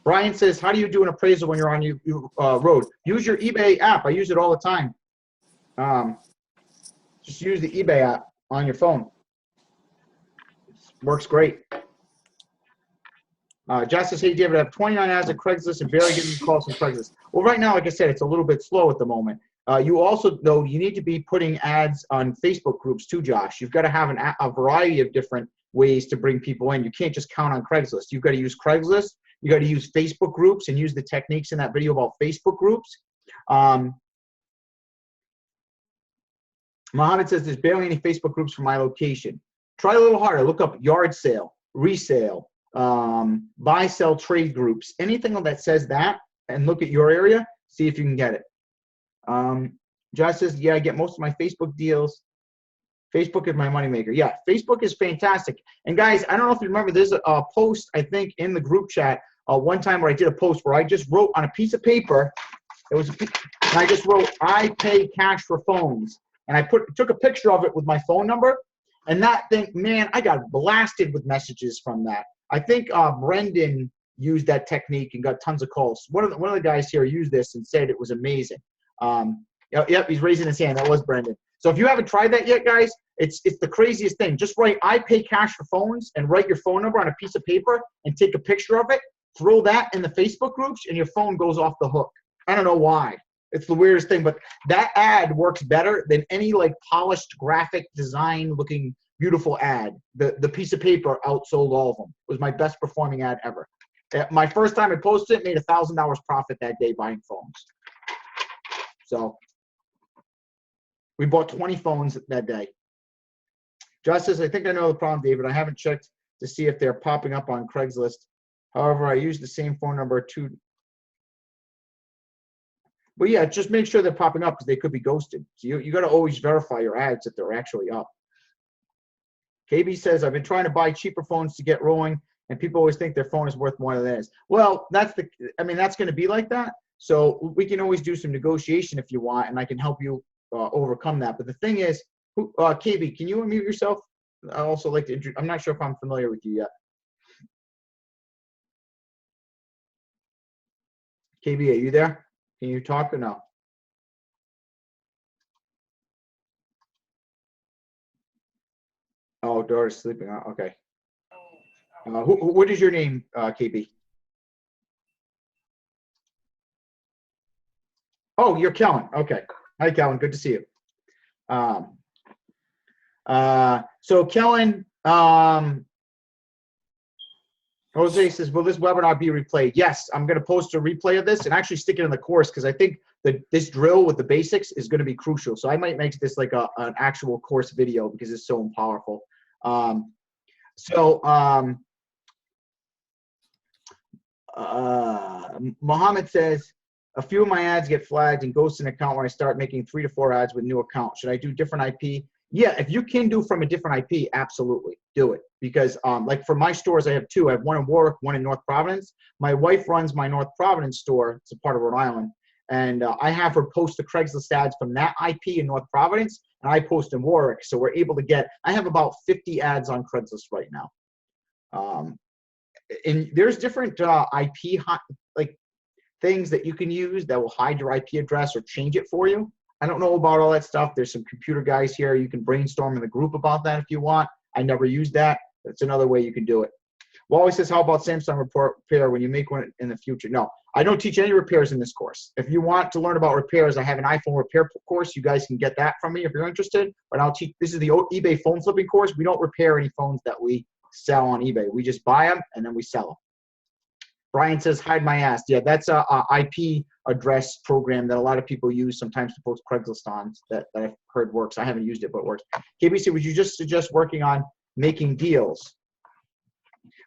Speaker 1: Brian says, how do you do an appraisal when you're on your road? Use your eBay app. I use it all the time. Just use the eBay app on your phone. Works great. Justice, hey, David, I have 29 ads at Craigslist and barely getting calls from Craigslist. Well, right now, like I said, it's a little bit slow at the moment. You also, though, you need to be putting ads on Facebook groups too, Josh. You've got to have a variety of different ways to bring people in. You can't just count on Craigslist. You've got to use Craigslist. You got to use Facebook groups and use the techniques in that video about Facebook groups. Mohammed says there's barely any Facebook groups for my location. Try a little harder. Look up yard sale, resale, buy, sell, trade groups, anything that says that, and look at your area, see if you can get it. Josh says, yeah, I get most of my Facebook deals. Facebook is my moneymaker. Yeah, Facebook is fantastic. And guys, I don't know if you remember, there's a post, I think, in the group chat one time where I did a post where I just wrote on a piece of paper, and I just wrote, I pay cash for phones. And I took a picture of it with my phone number. And that thing, man, I got blasted with messages from that. I think Brendan used that technique and got tons of calls. One of the guys here used this and said it was amazing. Yep, he's raising his hand. That was Brendan. So if you haven't tried that yet, guys, it's the craziest thing. Just write I pay cash for phones and write your phone number on a piece of paper and take a picture of it. Throw that in the Facebook groups and your phone goes off the hook. I don't know why. It's the weirdest thing, but that ad works better than any like polished graphic design looking beautiful ad. The piece of paper outsold all of them. It was my best performing ad ever. My first time I posted it, made $1,000 profit that day buying phones. So we bought 20 phones that day. Josh says, I think I know the problem, David. I haven't checked to see if they're popping up on Craigslist. However, I use the same phone number to. But yeah, just make sure they're popping up because they could be ghosted. So you got to always verify your ads that they're actually up. KB says, I've been trying to buy cheaper phones to get rolling, and people always think their phone is worth more than it is. Well, that's going to be like that. So we can always do some negotiation if you want, and I can help you overcome that. But the thing is, KB, can you unmute yourself? I also like to I'm not sure if I'm familiar with you yet. KB, are you there? Can you talk or no? Oh, Dora's sleeping. Okay. What is your name, KB? Oh, you're Kellen. Okay. Hi, Kellen. Good to see you. So Kellen, Jose says, will this webinar be replayed? Yes, I'm going to post a replay of this and actually stick it in the course because I think that this drill with the basics is going to be crucial. So I might make this like an actual course video because it's so powerful. Mohammed says, a few of my ads get flagged and ghost an account where I start making 3 to 4 ads with new accounts. Should I do different IP? Yeah, if you can do from a different IP, absolutely do it. Because like for my stores, I have two. I have one in Warwick, one in North Providence. My wife runs my North Providence store. It's a part of Rhode Island. And I have her post the Craigslist ads from that IP in North Providence, and I post in Warwick. So we're able to get, I have about 50 ads on Craigslist right now. And there's different IP like things that you can use that will hide your IP address or change it for you. I don't know about all that stuff. There's some computer guys here. You can brainstorm in the group about that if you want. I never used that. That's another way you can do it. Wally says, how about Samsung repair when you make one in the future? No, I don't teach any repairs in this course. If you want to learn about repairs, I have an iPhone repair course. You guys can get that from me if you're interested. But I'll teach, this is the eBay phone flipping course. We don't repair any phones that we sell on eBay. We just buy them and then we sell them. Brian says, hide my ass. Yeah, that's a IP address program that a lot of people use sometimes to post Craigslist on that I've heard works. I haven't used it, but it works. KBC, would you just suggest working on making deals?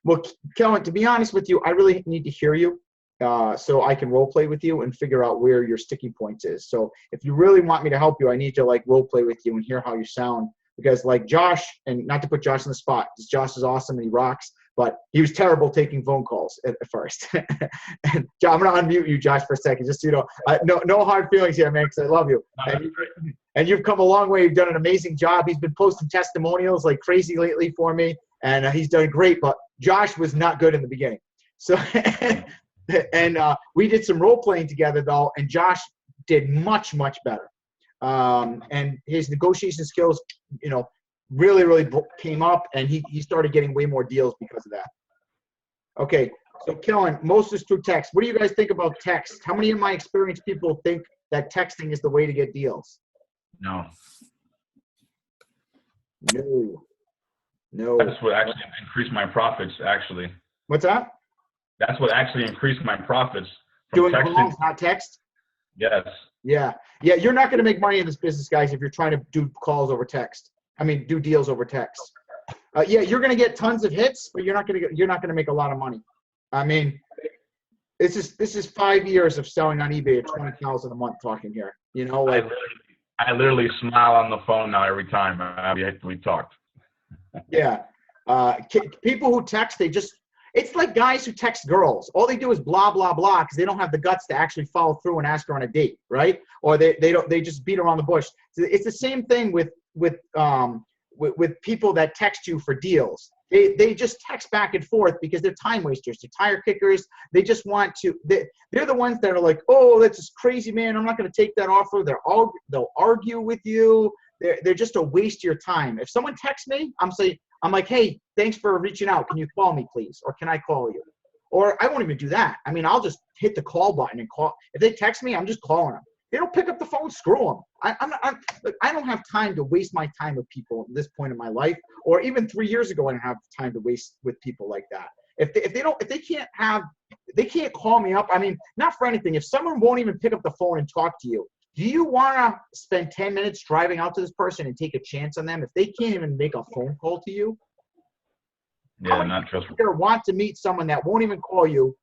Speaker 1: Well, Kellen, to be honest with you, I really need to hear you so I can role play with you and figure out where your sticking points is. So if you really want me to help you, I need to like role play with you and hear how you sound. Because like Josh, and not to put Josh on the spot, because Josh is awesome and he rocks, but he was terrible taking phone calls at first. And I'm going to unmute you, Josh, for a second, just so you know. No hard feelings here, man, because I love you. And you've come a long way. You've done an amazing job. He's been posting testimonials like crazy lately for me, and he's done great. But Josh was not good in the beginning. So, and we did some role playing together, though, and Josh did much, much better. And his negotiation skills, you know, really came up, and he started getting way more deals because of that. Okay, so Kellen, most is through text. What do you guys think about text? How many of my experienced people think that texting is the way to get deals?
Speaker 5: No.
Speaker 1: No.
Speaker 5: That's what actually increased my profits, actually.
Speaker 1: What's that?
Speaker 5: That's what actually increased my profits.
Speaker 1: Doing calls, not text?
Speaker 5: Yes.
Speaker 1: Yeah, you're not going to make money in this business, guys, if you're trying to do calls over text. I mean, do deals over text. Yeah, you're going to get tons of hits, but you're not going to make a lot of money. I mean, this is 5 years of selling on eBay at $20,000 a month. Talking here, you know, like
Speaker 5: I literally smile on the phone now every time we talked.
Speaker 1: Yeah, people who text, it's like guys who text girls. All they do is blah blah blah because they don't have the guts to actually follow through and ask her on a date, right? Or they just beat around the bush. So it's the same thing with people that text you for deals. They just text back and forth because they're time wasters, they're tire kickers. They just want to. They're the ones that are like, oh, that's just crazy, man. I'm not going to take that offer. They'll argue with you. They're just a waste of your time. If someone texts me, I'm like, hey, thanks for reaching out. Can you call me, please? Or can I call you? Or I won't even do that. I mean, I'll just hit the call button and call. If they text me, I'm just calling them. They don't pick up the phone, screw them. I don't have time to waste my time with people at this point in my life. Or even 3 years ago, I didn't have time to waste with people like that. If they can't call me up. I mean, not for anything. If someone won't even pick up the phone and talk to you, do you want to spend 10 minutes driving out to this person and take a chance on them if they can't even make a phone call to you?
Speaker 5: Yeah, not trustworthy.
Speaker 1: You want to meet someone that won't even call you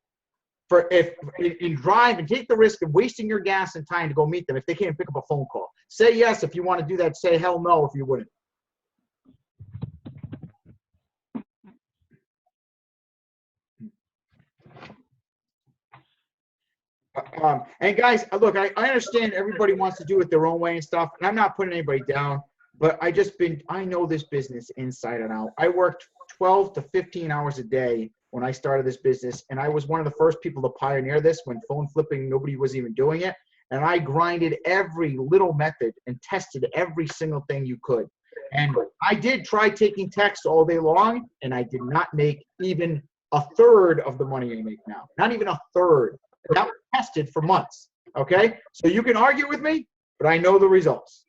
Speaker 1: and drive and take the risk of wasting your gas and time to go meet them if they can't pick up a phone call. Say yes if you want to do that. Say hell no if you wouldn't. And guys, look, I understand everybody wants to do it their own way and stuff, and I'm not putting anybody down, but I know this business inside and out. I worked 12 to 15 hours a day when I started this business, and I was one of the first people to pioneer this when phone flipping, nobody was even doing it. And I grinded every little method and tested every single thing you could. And I did try taking texts all day long, and I did not make even a third of the money I make now. Not even a third. That was tested for months. Okay? So you can argue with me, but I know the results.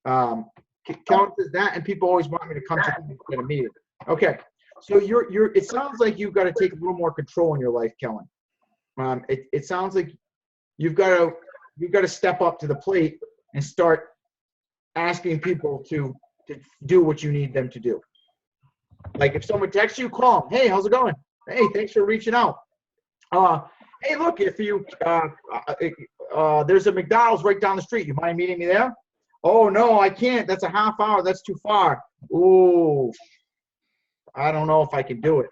Speaker 1: Kellen says that, and people always want me to come to a meeting. Okay. So it sounds like you've got to take a little more control in your life, Kellen. It sounds like you've got to step up to the plate and start asking people to do what you need them to do. Like if someone texts you, call them. Hey, how's it going? Hey, thanks for reaching out. Hey, look, if you there's a McDonald's right down the street. You mind meeting me there? Oh, no, I can't. That's a half hour. That's too far. Ooh, I don't know if I can do it.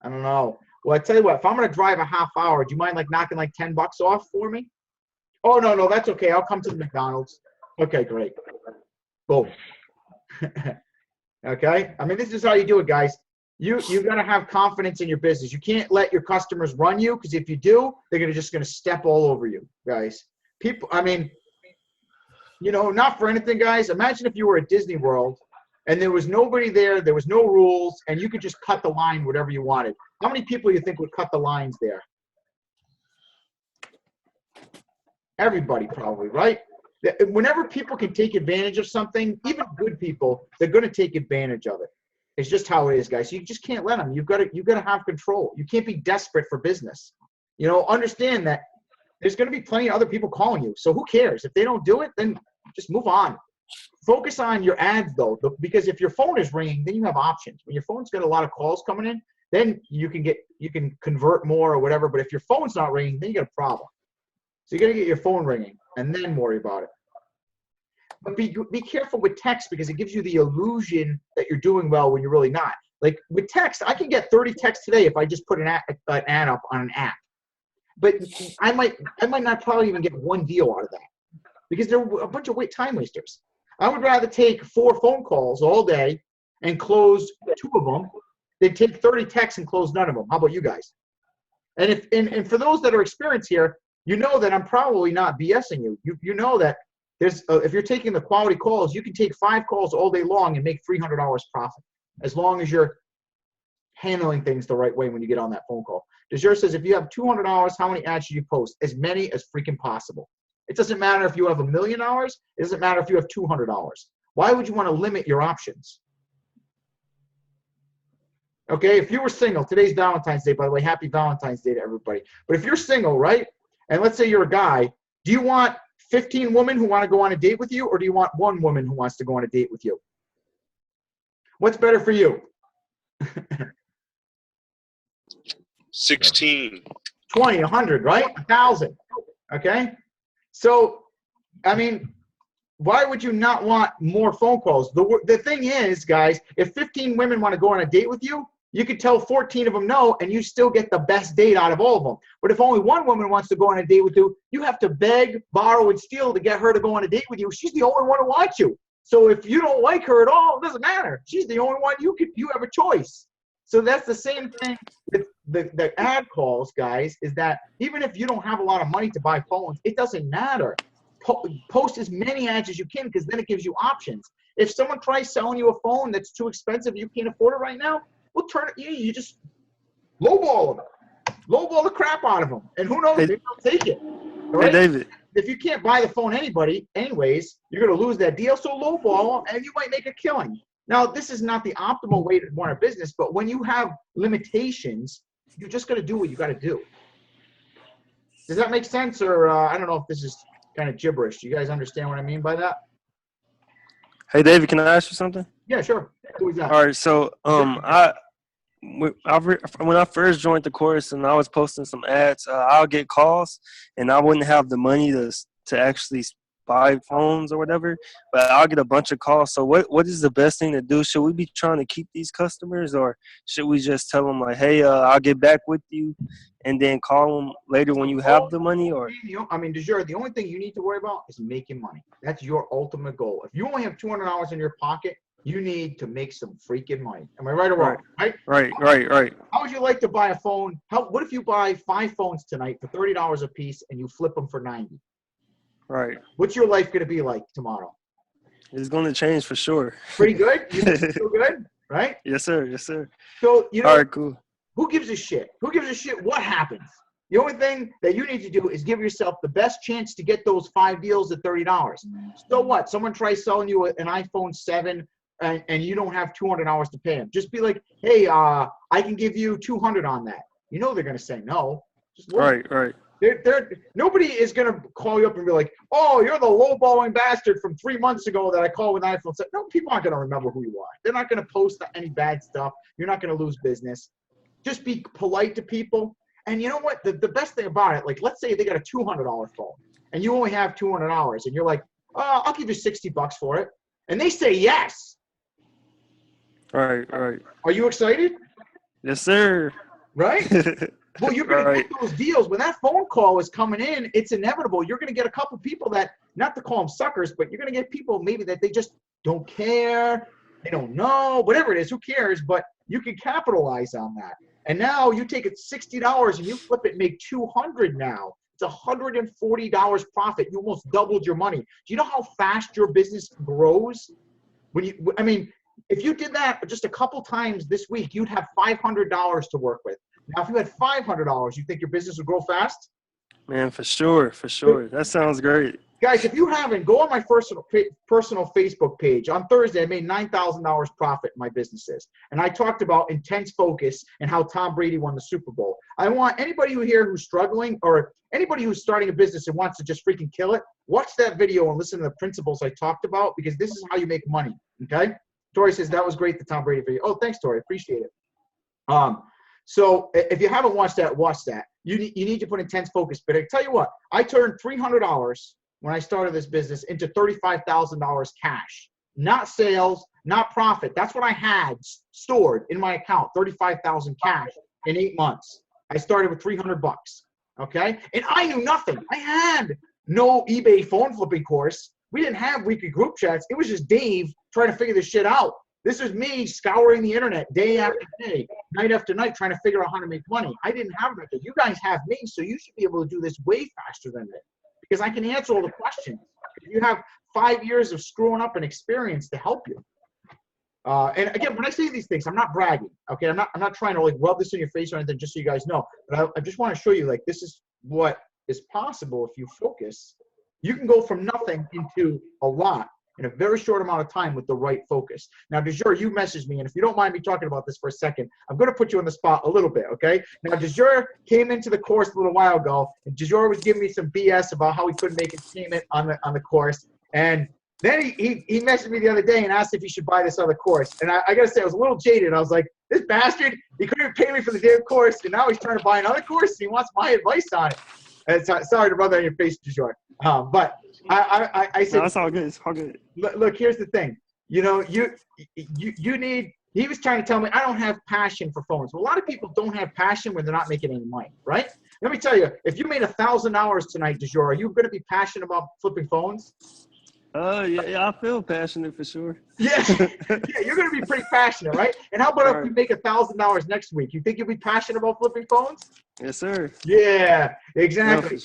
Speaker 1: I don't know. Well, I tell you what, if I'm going to drive a half hour, do you mind like knocking like $10 off for me? Oh, no, that's okay. I'll come to the McDonald's. Okay, great. Boom. Okay. I mean, this is how you do it, guys. You got to have confidence in your business. You can't let your customers run you, because if you do, they're just going to step all over you, guys. People, I mean, you know, not for anything, guys. Imagine if you were at Disney World and there was nobody there, there was no rules, and you could just cut the line whatever you wanted. How many people do you think would cut the lines there? Everybody probably, right? Whenever people can take advantage of something, even good people, they're going to take advantage of it. It's just how it is, guys. You just can't let them. You've got to have control. You can't be desperate for business. You know, understand that there's going to be plenty of other people calling you. So who cares? If they don't do it, then just move on. Focus on your ads, though, because if your phone is ringing, then you have options. When your phone's got a lot of calls coming in, then you can convert more or whatever. But if your phone's not ringing, then you got a problem. So you got to get your phone ringing and then worry about it. But be careful with text, because it gives you the illusion that you're doing well when you're really not. Like with text, I can get 30 texts today if I just put an ad up on an app. But I might not probably even get one deal out of that, because there are a bunch of time wasters. I would rather take 4 phone calls all day and close 2 of them than take 30 texts and close none of them. How about you guys? And for those that are experienced here, you know that I'm probably not BSing you. You know that there's if you're taking the quality calls, you can take 5 calls all day long and make $300 profit, as long as you're handling things the right way when you get on that phone call. DeJure says, if you have $200, how many ads should you post? As many as freaking possible. It doesn't matter if you have $1 million. It doesn't matter if you have $200. Why would you want to limit your options? Okay, if you were single, today's Valentine's Day, by the way, happy Valentine's Day to everybody. But if you're single, right, and let's say you're a guy, do you want 15 women who want to go on a date with you, or do you want 1 woman who wants to go on a date with you? What's better for you?
Speaker 4: 16.
Speaker 1: 20, 100, right? 1,000. Okay? So, I mean, why would you not want more phone calls? The thing is, guys, if 15 women want to go on a date with you, you could tell 14 of them no, and you still get the best date out of all of them. But if only 1 woman wants to go on a date with you, you have to beg, borrow, and steal to get her to go on a date with you. She's the only one who wants you. So if you don't like her at all, it doesn't matter. She's the only one you have a choice. So that's the same thing with the ad calls, guys, is that even if you don't have a lot of money to buy phones, it doesn't matter. Post as many ads as you can, because then it gives you options. If someone tries selling you a phone that's too expensive, you can't afford it right now, well, you just lowball them. Lowball the crap out of them. And who knows, maybe they'll take it. Right?
Speaker 6: Hey, David.
Speaker 1: If you can't buy the phone anyways, you're going to lose that deal. So lowball, and you might make a killing. Now, this is not the optimal way to run a business, but when you have limitations, you're just going to do what you got to do. Does that make sense? Or I don't know if this is kind of gibberish. Do you guys understand what I mean by that?
Speaker 6: Hey, David, can I ask you something?
Speaker 1: Yeah, sure. Who is that?
Speaker 6: All right, so when I first joined the course and I was posting some ads, I'll get calls and I wouldn't have the money to actually buy phones or whatever, but I'll get a bunch of calls. So what is the best thing to do? Should we be trying to keep these customers, or should we just tell them like, hey, I'll get back with you, and then call them later when you have the money? Or
Speaker 1: I mean, DeJure, the only thing you need to worry about is making money. That's your ultimate goal. If you only have $200 in your pocket, you need to make some freaking money. Am I right or wrong?
Speaker 6: Right.
Speaker 1: How would you like to buy a phone? What if you buy 5 phones tonight for $30 a piece and you flip them for $90?
Speaker 6: Right.
Speaker 1: What's your life going to be like tomorrow?
Speaker 6: It's going to change for sure.
Speaker 1: Pretty good? You feel good? Right?
Speaker 6: Yes, sir. Yes, sir.
Speaker 1: So,
Speaker 6: all right, cool.
Speaker 1: Who gives a shit? Who gives a shit what happens? The only thing that you need to do is give yourself the best chance to get those 5 deals at $30. So what? Someone tries selling you an iPhone 7 and you don't have $200 to pay them. Just be like, hey, I can give you $200 on that. You know they're going to say no. Just
Speaker 6: Right.
Speaker 1: Nobody is going to call you up and be like, oh, you're the lowballing bastard from 3 months ago that I called with an iPhone 7. No, people aren't going to remember who you are. They're not going to post any bad stuff. You're not going to lose business. Just be polite to people. And you know what? The best thing about it, like let's say they got a $200 phone and you only have $200 and you're like, I'll give you $60 for it. And they say yes.
Speaker 6: Right.
Speaker 1: Are you excited?
Speaker 6: Yes, sir.
Speaker 1: Right? Well, you're going to
Speaker 6: Right.
Speaker 1: get those deals. When that phone call is coming in, it's inevitable. You're going to get a couple people that, not to call them suckers, but you're going to get people maybe that they just don't care. They don't know, whatever it is, who cares? But you can capitalize on that. And now you take it $60 and you flip it and make $200 now. It's $140 profit. You almost doubled your money. Do you know how fast your business grows? I mean, if you did that just a couple times this week, you'd have $500 to work with. Now, if you had $500, you think your business would grow fast?
Speaker 6: Man, for sure. That sounds great.
Speaker 1: Guys, if you haven't, go on my personal Facebook page. On Thursday, I made $9,000 profit in my businesses. And I talked about intense focus and how Tom Brady won the Super Bowl. I want anybody here who's struggling or anybody who's starting a business and wants to just freaking kill it, watch that video and listen to the principles I talked about, because this is how you make money, okay? Tori says, that was great, the Tom Brady video. Oh, thanks, Tori. Appreciate it. So if you haven't watched that, watch that. You need to put intense focus. But I tell you what, I turned $300 when I started this business into $35,000 cash. Not sales, not profit. That's what I had stored in my account, $35,000 cash in 8 months. I started with $300, okay? And I knew nothing. I had no eBay phone flipping course. We didn't have weekly group chats. It was just Dave trying to figure this shit out. This was me scouring the internet day after day, night after night, trying to figure out how to make money. I didn't have that. You guys have me, so you should be able to do this way faster than me, because I can answer all the questions. You have 5 years of screwing up and experience to help you. And again, when I say these things, I'm not bragging. Okay, I'm not trying to like rub this in your face or anything, just so you guys know. But I just want to show you, like, this is what is possible if you focus. You can go from nothing into a lot in a very short amount of time with the right focus. Now, DeJure, you messaged me, and if you don't mind me talking about this for a second, I'm going to put you on the spot a little bit, okay? Now, DeJure came into the course a little while ago, and DeJure was giving me some BS about how he couldn't make his payment on the course, and then he messaged me the other day and asked if he should buy this other course, and I got to say, I was a little jaded. I was like, this bastard, he couldn't pay me for the damn course, and now he's trying to buy another course, and he wants my advice on it. And sorry to rub that in your face, DeJure, but I said,
Speaker 6: No, it's all good. It's all good.
Speaker 1: Look, here's the thing. You know, you need. He was trying to tell me I don't have passion for phones. Well, a lot of people don't have passion when they're not making any money, right? Let me tell you, if you made $1,000 tonight, DeJure, are you going to be passionate about flipping phones?
Speaker 6: Yeah, I feel passionate for sure.
Speaker 1: Yeah, you're going to be pretty passionate, right? And how about if you make $1,000 next week? You think you'll be passionate about flipping phones?
Speaker 6: Yes, sir.
Speaker 1: Yeah, exactly.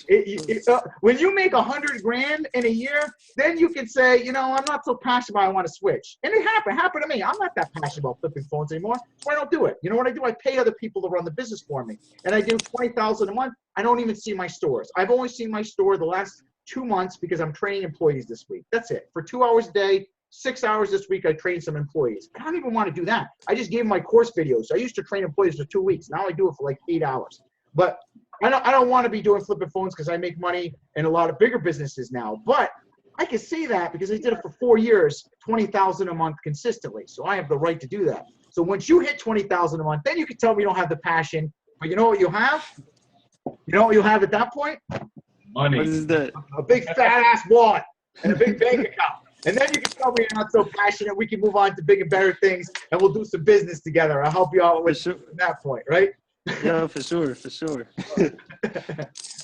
Speaker 6: No,
Speaker 1: when you make $100,000 in a year, then you can say, you know, I'm not so passionate about it, I want to switch. And it happened to me. I'm not that passionate about flipping phones anymore, so I don't do it. You know what I do? I pay other people to run the business for me, and I do $20,000 a month. I don't even see my stores. I've only seen my store the last 2 months because I'm training employees this week. That's it. For 2 hours a day, 6 hours this week, I trained some employees. I don't even want to do that. I just gave my course videos. I used to train employees for 2 weeks. Now I do it for like 8 hours. But I don't want to be doing flipping phones because I make money in a lot of bigger businesses now. But I can say that because I did it for 4 years, $20,000 a month consistently. So I have the right to do that. So once you hit $20,000 a month, then you can tell me you don't have the passion. But you know what you'll have? You know what you'll have at that point?
Speaker 5: Money.
Speaker 6: What is that?
Speaker 1: A big fat ass wallet and a big bank account. And then you can tell me you're not so passionate. We can move on to big and better things, and we'll do some business together. I'll help you out with that point, right?
Speaker 6: Yeah, for sure.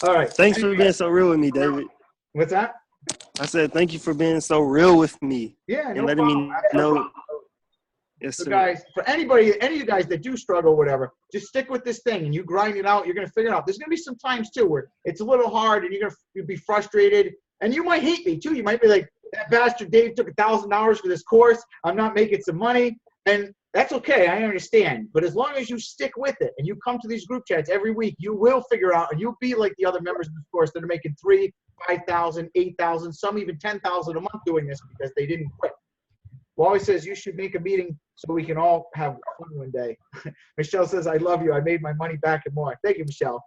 Speaker 1: All right.
Speaker 6: Thanks for being so real with me, David.
Speaker 1: What's that?
Speaker 6: I said thank you for being so real with me.
Speaker 1: Yeah,
Speaker 6: and letting me know. Yes,
Speaker 1: so
Speaker 6: sir.
Speaker 1: guys, for any of you guys that do struggle or whatever, just stick with this thing and you grind it out. You're going to figure it out. There's going to be some times too where it's a little hard and you'll be frustrated, and you might hate me too. You might be like, that bastard Dave took $1,000 for this course. I'm not making some money, and that's okay. I understand. But as long as you stick with it and you come to these group chats every week, you will figure out, and you'll be like the other members of this course that are making $3,000, $5,000, $8,000, some even $10,000 a month doing this because they didn't quit. Wally says you should make a meeting so we can all have fun one day. Michelle says, I love you. I made my money back and more. Thank you, Michelle.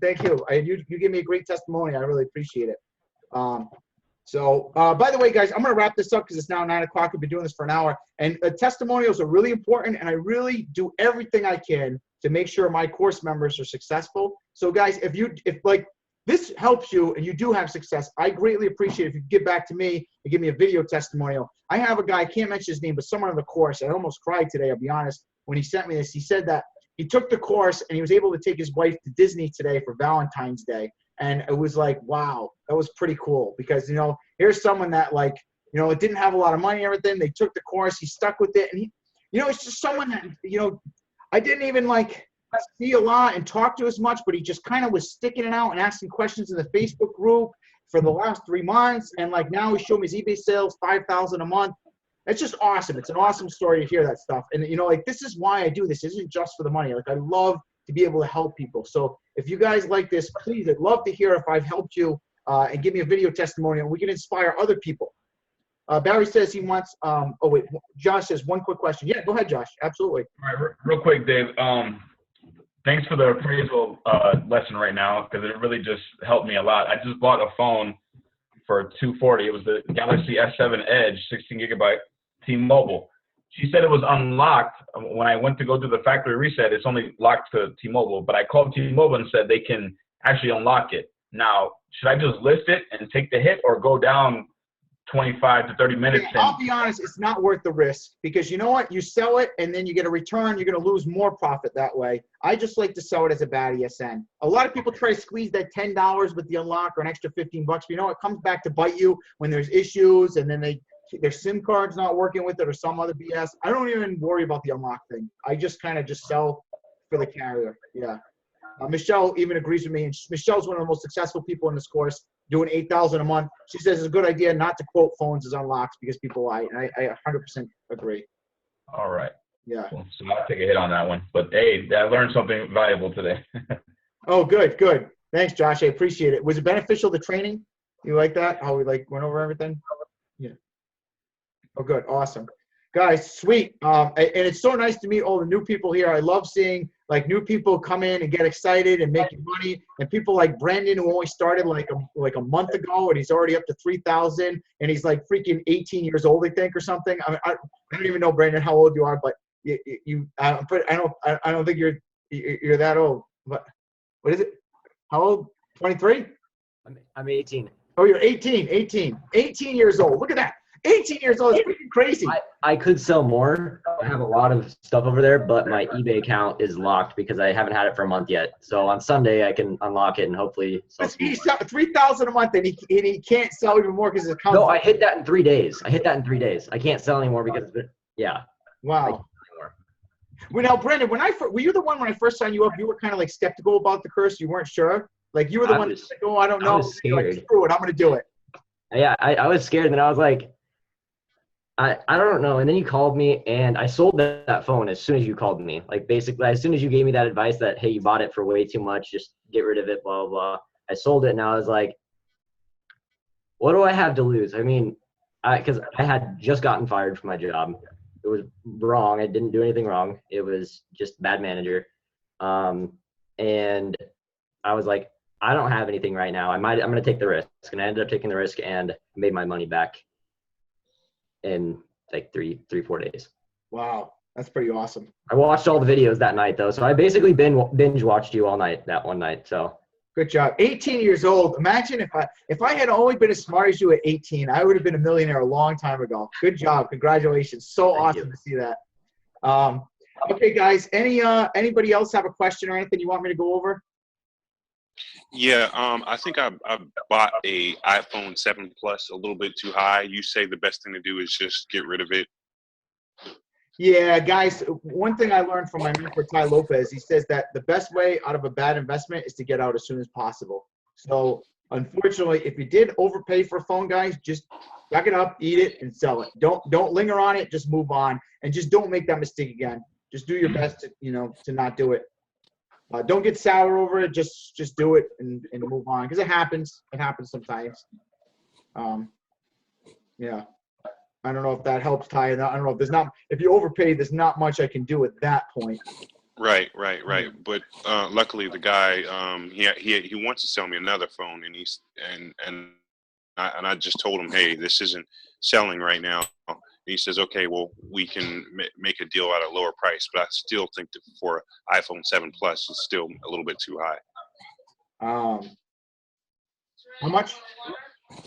Speaker 1: Thank you. You give me a great testimony. I really appreciate it. By the way, guys, I'm going to wrap this up because it's now 9 o'clock. We've been doing this for an hour. And testimonials are really important, and I really do everything I can to make sure my course members are successful. So, guys, if this helps you and you do have success, I greatly appreciate if you get back to me and give me a video testimonial. I have a guy, I can't mention his name, but someone on the course, I almost cried today, I'll be honest, when he sent me this. He said that he took the course and he was able to take his wife to Disney today for Valentine's Day. And it was like, wow, that was pretty cool because, you know, here's someone that like, you know, it didn't have a lot of money and everything. They took the course, he stuck with it. And he, you know, it's just someone that, you know, I didn't even like see a lot and talk to as much, but he just kind of was sticking it out and asking questions in the Facebook group for the last 3 months. And like now he showed me his eBay sales, 5,000 a month. It's just awesome. It's an awesome story to hear that stuff. And, you know, like this is why I do this. This isn't just for the money. Like I love to be able to help people. So if you guys like this, please, I'd love to hear if I've helped you and give me a video testimonial. We can inspire other people. Barry says he wants, oh wait, Josh says one quick question. Yeah, go ahead, Josh. Absolutely.
Speaker 5: All right, real quick, Dave. Thanks for the appraisal lesson right now because it really just helped me a lot. I just bought a phone for $240. It was the Galaxy S7 Edge, 16 gigabyte, T-Mobile. She said it was unlocked. When I went to go do the factory reset, it's only locked to T-Mobile. But I called T-Mobile and said they can actually unlock it. Now, should I just list it and take the hit or go down 25 to 30 minutes?
Speaker 1: Yeah, I'll be honest, it's not worth the risk because you know what? You sell it and then you get a return. You're going to lose more profit that way. I just like to sell it as a bad ESN. A lot of people try to squeeze that $10 with the unlock or an extra 15 bucks. But you know, it comes back to bite you when there's issues and then their SIM card's not working with it or some other BS. I don't even worry about the unlock thing. I just kind of just sell for the carrier. Yeah. Michelle even agrees with me. And Michelle's one of the most successful people in this course, doing $8,000 a month. She says it's a good idea not to quote phones as unlocks because people lie. And I 100% agree.
Speaker 5: All right.
Speaker 1: Yeah.
Speaker 5: Cool. So I'll take a hit on that one. But hey, I learned something valuable today.
Speaker 1: Oh, good, good. Thanks, Josh. I appreciate it. Was it beneficial, the training? You like that? How we like went over everything? Yeah. Oh, good. Awesome. Guys, sweet. And it's so nice to meet all the new people here. I love seeing like new people come in and get excited and making money. And people like Brandon, who only started like a month ago, and he's already up to 3,000, and he's like freaking 18 years old, I think, or something. I don't even know, Brandon, how old you are, but I don't think you're that old. But what is it? How old? 23?
Speaker 7: I'm 18.
Speaker 1: Oh, you're 18 years old. Look at that. 18 years old. It's freaking crazy.
Speaker 7: I could sell more. I have a lot of stuff over there, but my eBay account is locked because I haven't had it for a month yet. So on Sunday, I can unlock it and hopefully sell some more.
Speaker 1: He's $3,000 a month, and he can't sell even more because his account.
Speaker 7: No, I hit that in 3 days. I can't sell anymore because it's been, yeah.
Speaker 1: Wow. Well, now, Brandon, were you the one when I first signed you up? You were kind of like skeptical about the curse. You weren't sure. Like you were the one that said, "Oh, I don't know."
Speaker 7: I was scared.
Speaker 1: Like, screw it, I'm going to do it.
Speaker 7: Yeah, I was scared, and then I was like, I don't know. And then you called me, and I sold that phone as soon as you called me. Like basically, as soon as you gave me that advice that, hey, you bought it for way too much, just get rid of it, blah, blah, blah. I sold it, and I was like, what do I have to lose? I mean, because I had just gotten fired from my job. It was wrong. I didn't do anything wrong. It was just bad manager. And I was like, I don't have anything right now. I'm going to take the risk. And I ended up taking the risk and made my money back in like 3-4 days.
Speaker 1: Wow. That's pretty awesome.
Speaker 7: I watched all the videos that night though. So I basically binge watched you all night that one night. So
Speaker 1: good job. 18 years old. Imagine if I had only been as smart as you at 18, I would have been a millionaire a long time ago. Good job. Congratulations. So awesome to see that. Okay, guys. Anybody else have a question or anything you want me to go over?
Speaker 4: Yeah, I think I bought a iPhone 7 Plus a little bit too high. You say the best thing to do is just get rid of it.
Speaker 1: Yeah, guys, one thing I learned from my mentor, Ty Lopez, he says that the best way out of a bad investment is to get out as soon as possible. So, unfortunately, if you did overpay for a phone, guys, just suck it up, eat it, and sell it. Don't linger on it. Just move on, and just don't make that mistake again. Just do your best to not do it. Don't get sour over it. Just do it and move on because it happens. It happens sometimes. Yeah. I don't know if that helps, Ty. I don't know if you overpay, there's not much I can do at that point.
Speaker 4: Right. But luckily, the guy he wants to sell me another phone, and I just told him, hey, this isn't selling right now. And he says, okay, well, we can make a deal at a lower price, but I still think that for iPhone 7 Plus, it's still a little bit too high.
Speaker 1: How much?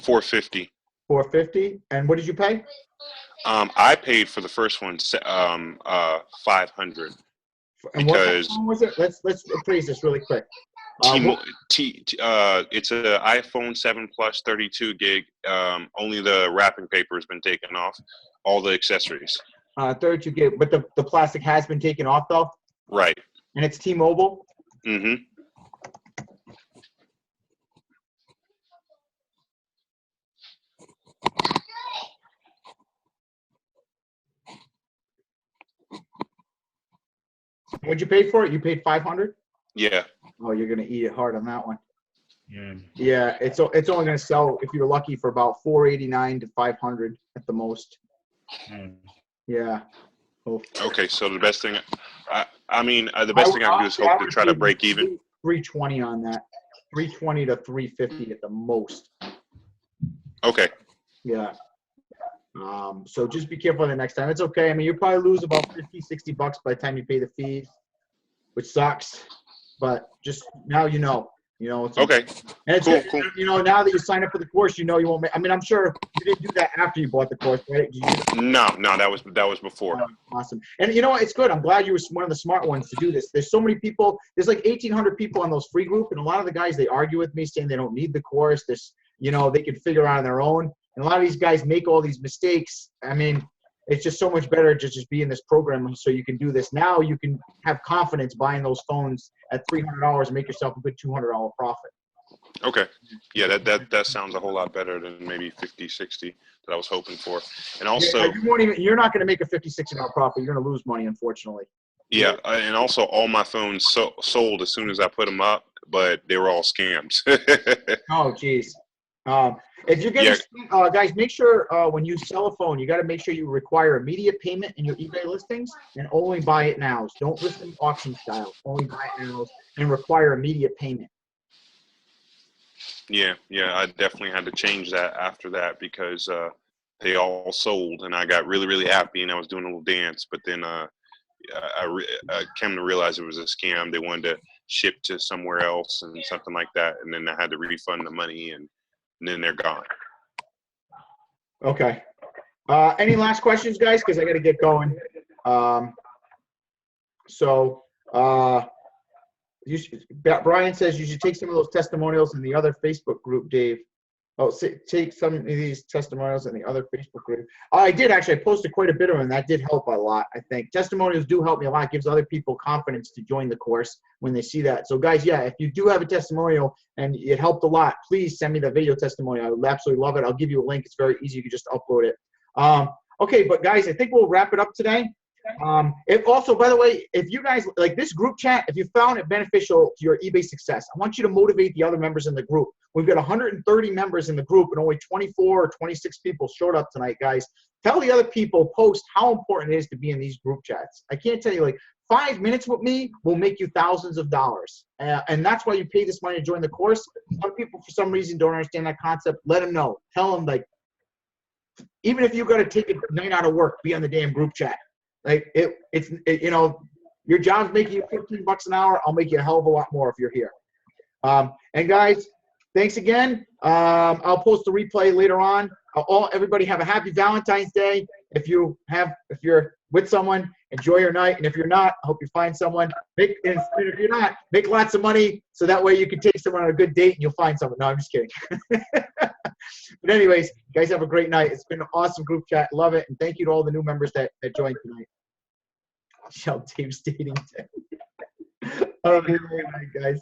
Speaker 4: $450.
Speaker 1: $450. And what did you pay?
Speaker 4: I paid for the first one, $500.
Speaker 1: And what
Speaker 4: Because
Speaker 1: phone was it? Let's appraise this really quick.
Speaker 4: It's an iPhone 7 Plus 32 gig. Only the wrapping paper has been taken off. All the accessories.
Speaker 1: 32 gig, but the plastic has been taken off though.
Speaker 4: Right.
Speaker 1: And it's T-Mobile.
Speaker 4: Mm-hmm.
Speaker 1: What'd you pay for it? You paid $500.
Speaker 4: Yeah.
Speaker 1: Oh, you're gonna eat it hard on that one.
Speaker 5: Mm.
Speaker 1: Yeah, it's only gonna sell if you're lucky for about $489 to $500 at the most.
Speaker 5: Mm.
Speaker 1: Yeah. Oh.
Speaker 4: Okay, so the best thing, the best thing I can do is hope to try to break even.
Speaker 1: 320 on that. 320 to 350 at the most.
Speaker 4: Okay.
Speaker 1: Yeah. So just be careful the next time. It's okay. I mean, you probably lose about $50-$60 by the time you pay the fees, which sucks. But just now you know. It's
Speaker 4: Okay.
Speaker 1: And it's
Speaker 4: Cool.
Speaker 1: now that you sign up for the course, you won't make. I mean, I'm sure you didn't do that after you bought the course, right? Did you do that?
Speaker 4: No, that was before.
Speaker 1: Awesome. And it's good. I'm glad you were one of the smart ones to do this. There's so many people. There's like 1,800 people on those free group, and a lot of the guys, they argue with me saying they don't need the course. They can figure out on their own. And a lot of these guys make all these mistakes. I mean, it's just so much better to just be in this program so you can do this. Now you can have confidence buying those phones at $300 and make yourself a good $200 profit.
Speaker 4: Okay. Yeah, that sounds a whole lot better than maybe 50, 60 that I was hoping for. And also,
Speaker 1: you're not going to make a $50, $60 profit. You're going to lose money, unfortunately.
Speaker 4: Yeah, and also all my phones sold as soon as I put them up, but they were all scams.
Speaker 1: Oh, geez. If you're getting, guys, make sure when you sell a phone, you got to make sure you require immediate payment in your eBay listings and only buy it now. Don't list them auction style. Only buy it now and require immediate payment.
Speaker 4: Yeah, I definitely had to change that after that because they all sold, and I got really, really happy, and I was doing a little dance. But then I came to realize it was a scam. They wanted to ship to somewhere else and something like that, and then I had to refund the money, and then they're gone.
Speaker 1: Okay. Any last questions, guys? Because I got to get going. Brian says you should take some of those testimonials in the other Facebook group, Dave. Oh, take some of these testimonials in the other Facebook group. I did actually. I posted quite a bit of them. That did help a lot, I think. Testimonials do help me a lot. It gives other people confidence to join the course when they see that. So, guys, yeah, if you do have a testimonial and it helped a lot, please send me the video testimonial. I would absolutely love it. I'll give you a link. It's very easy. You can just upload it. Okay, but, guys, I think we'll wrap it up today. If also, by the way, if you guys like this group chat, if you found it beneficial to your eBay success, I want you to motivate the other members in the group. We've got 130 members in the group and only 24 or 26 people showed up tonight, guys. Tell the other people, post how important it is to be in these group chats. I can't tell you, like 5 minutes with me will make you thousands of dollars. And that's why you pay this money to join the course. Some people, for some reason, don't understand that concept. Let them know. Tell them, like, even if you got to take a night out of work, be on the damn group chat. Like it's your job's making you $15 an hour. I'll make you a hell of a lot more if you're here. And guys, thanks again. I'll post a replay later on. Everybody have a happy Valentine's Day. If you're with someone, enjoy your night. And if you're not, I hope you find someone. And if you're not, make lots of money so that way you can take someone on a good date and you'll find someone. No, I'm just kidding. But anyways, guys, have a great night. It's been an awesome group chat. Love it. And thank you to all the new members that joined tonight. Shall Dave's dating. All right, guys.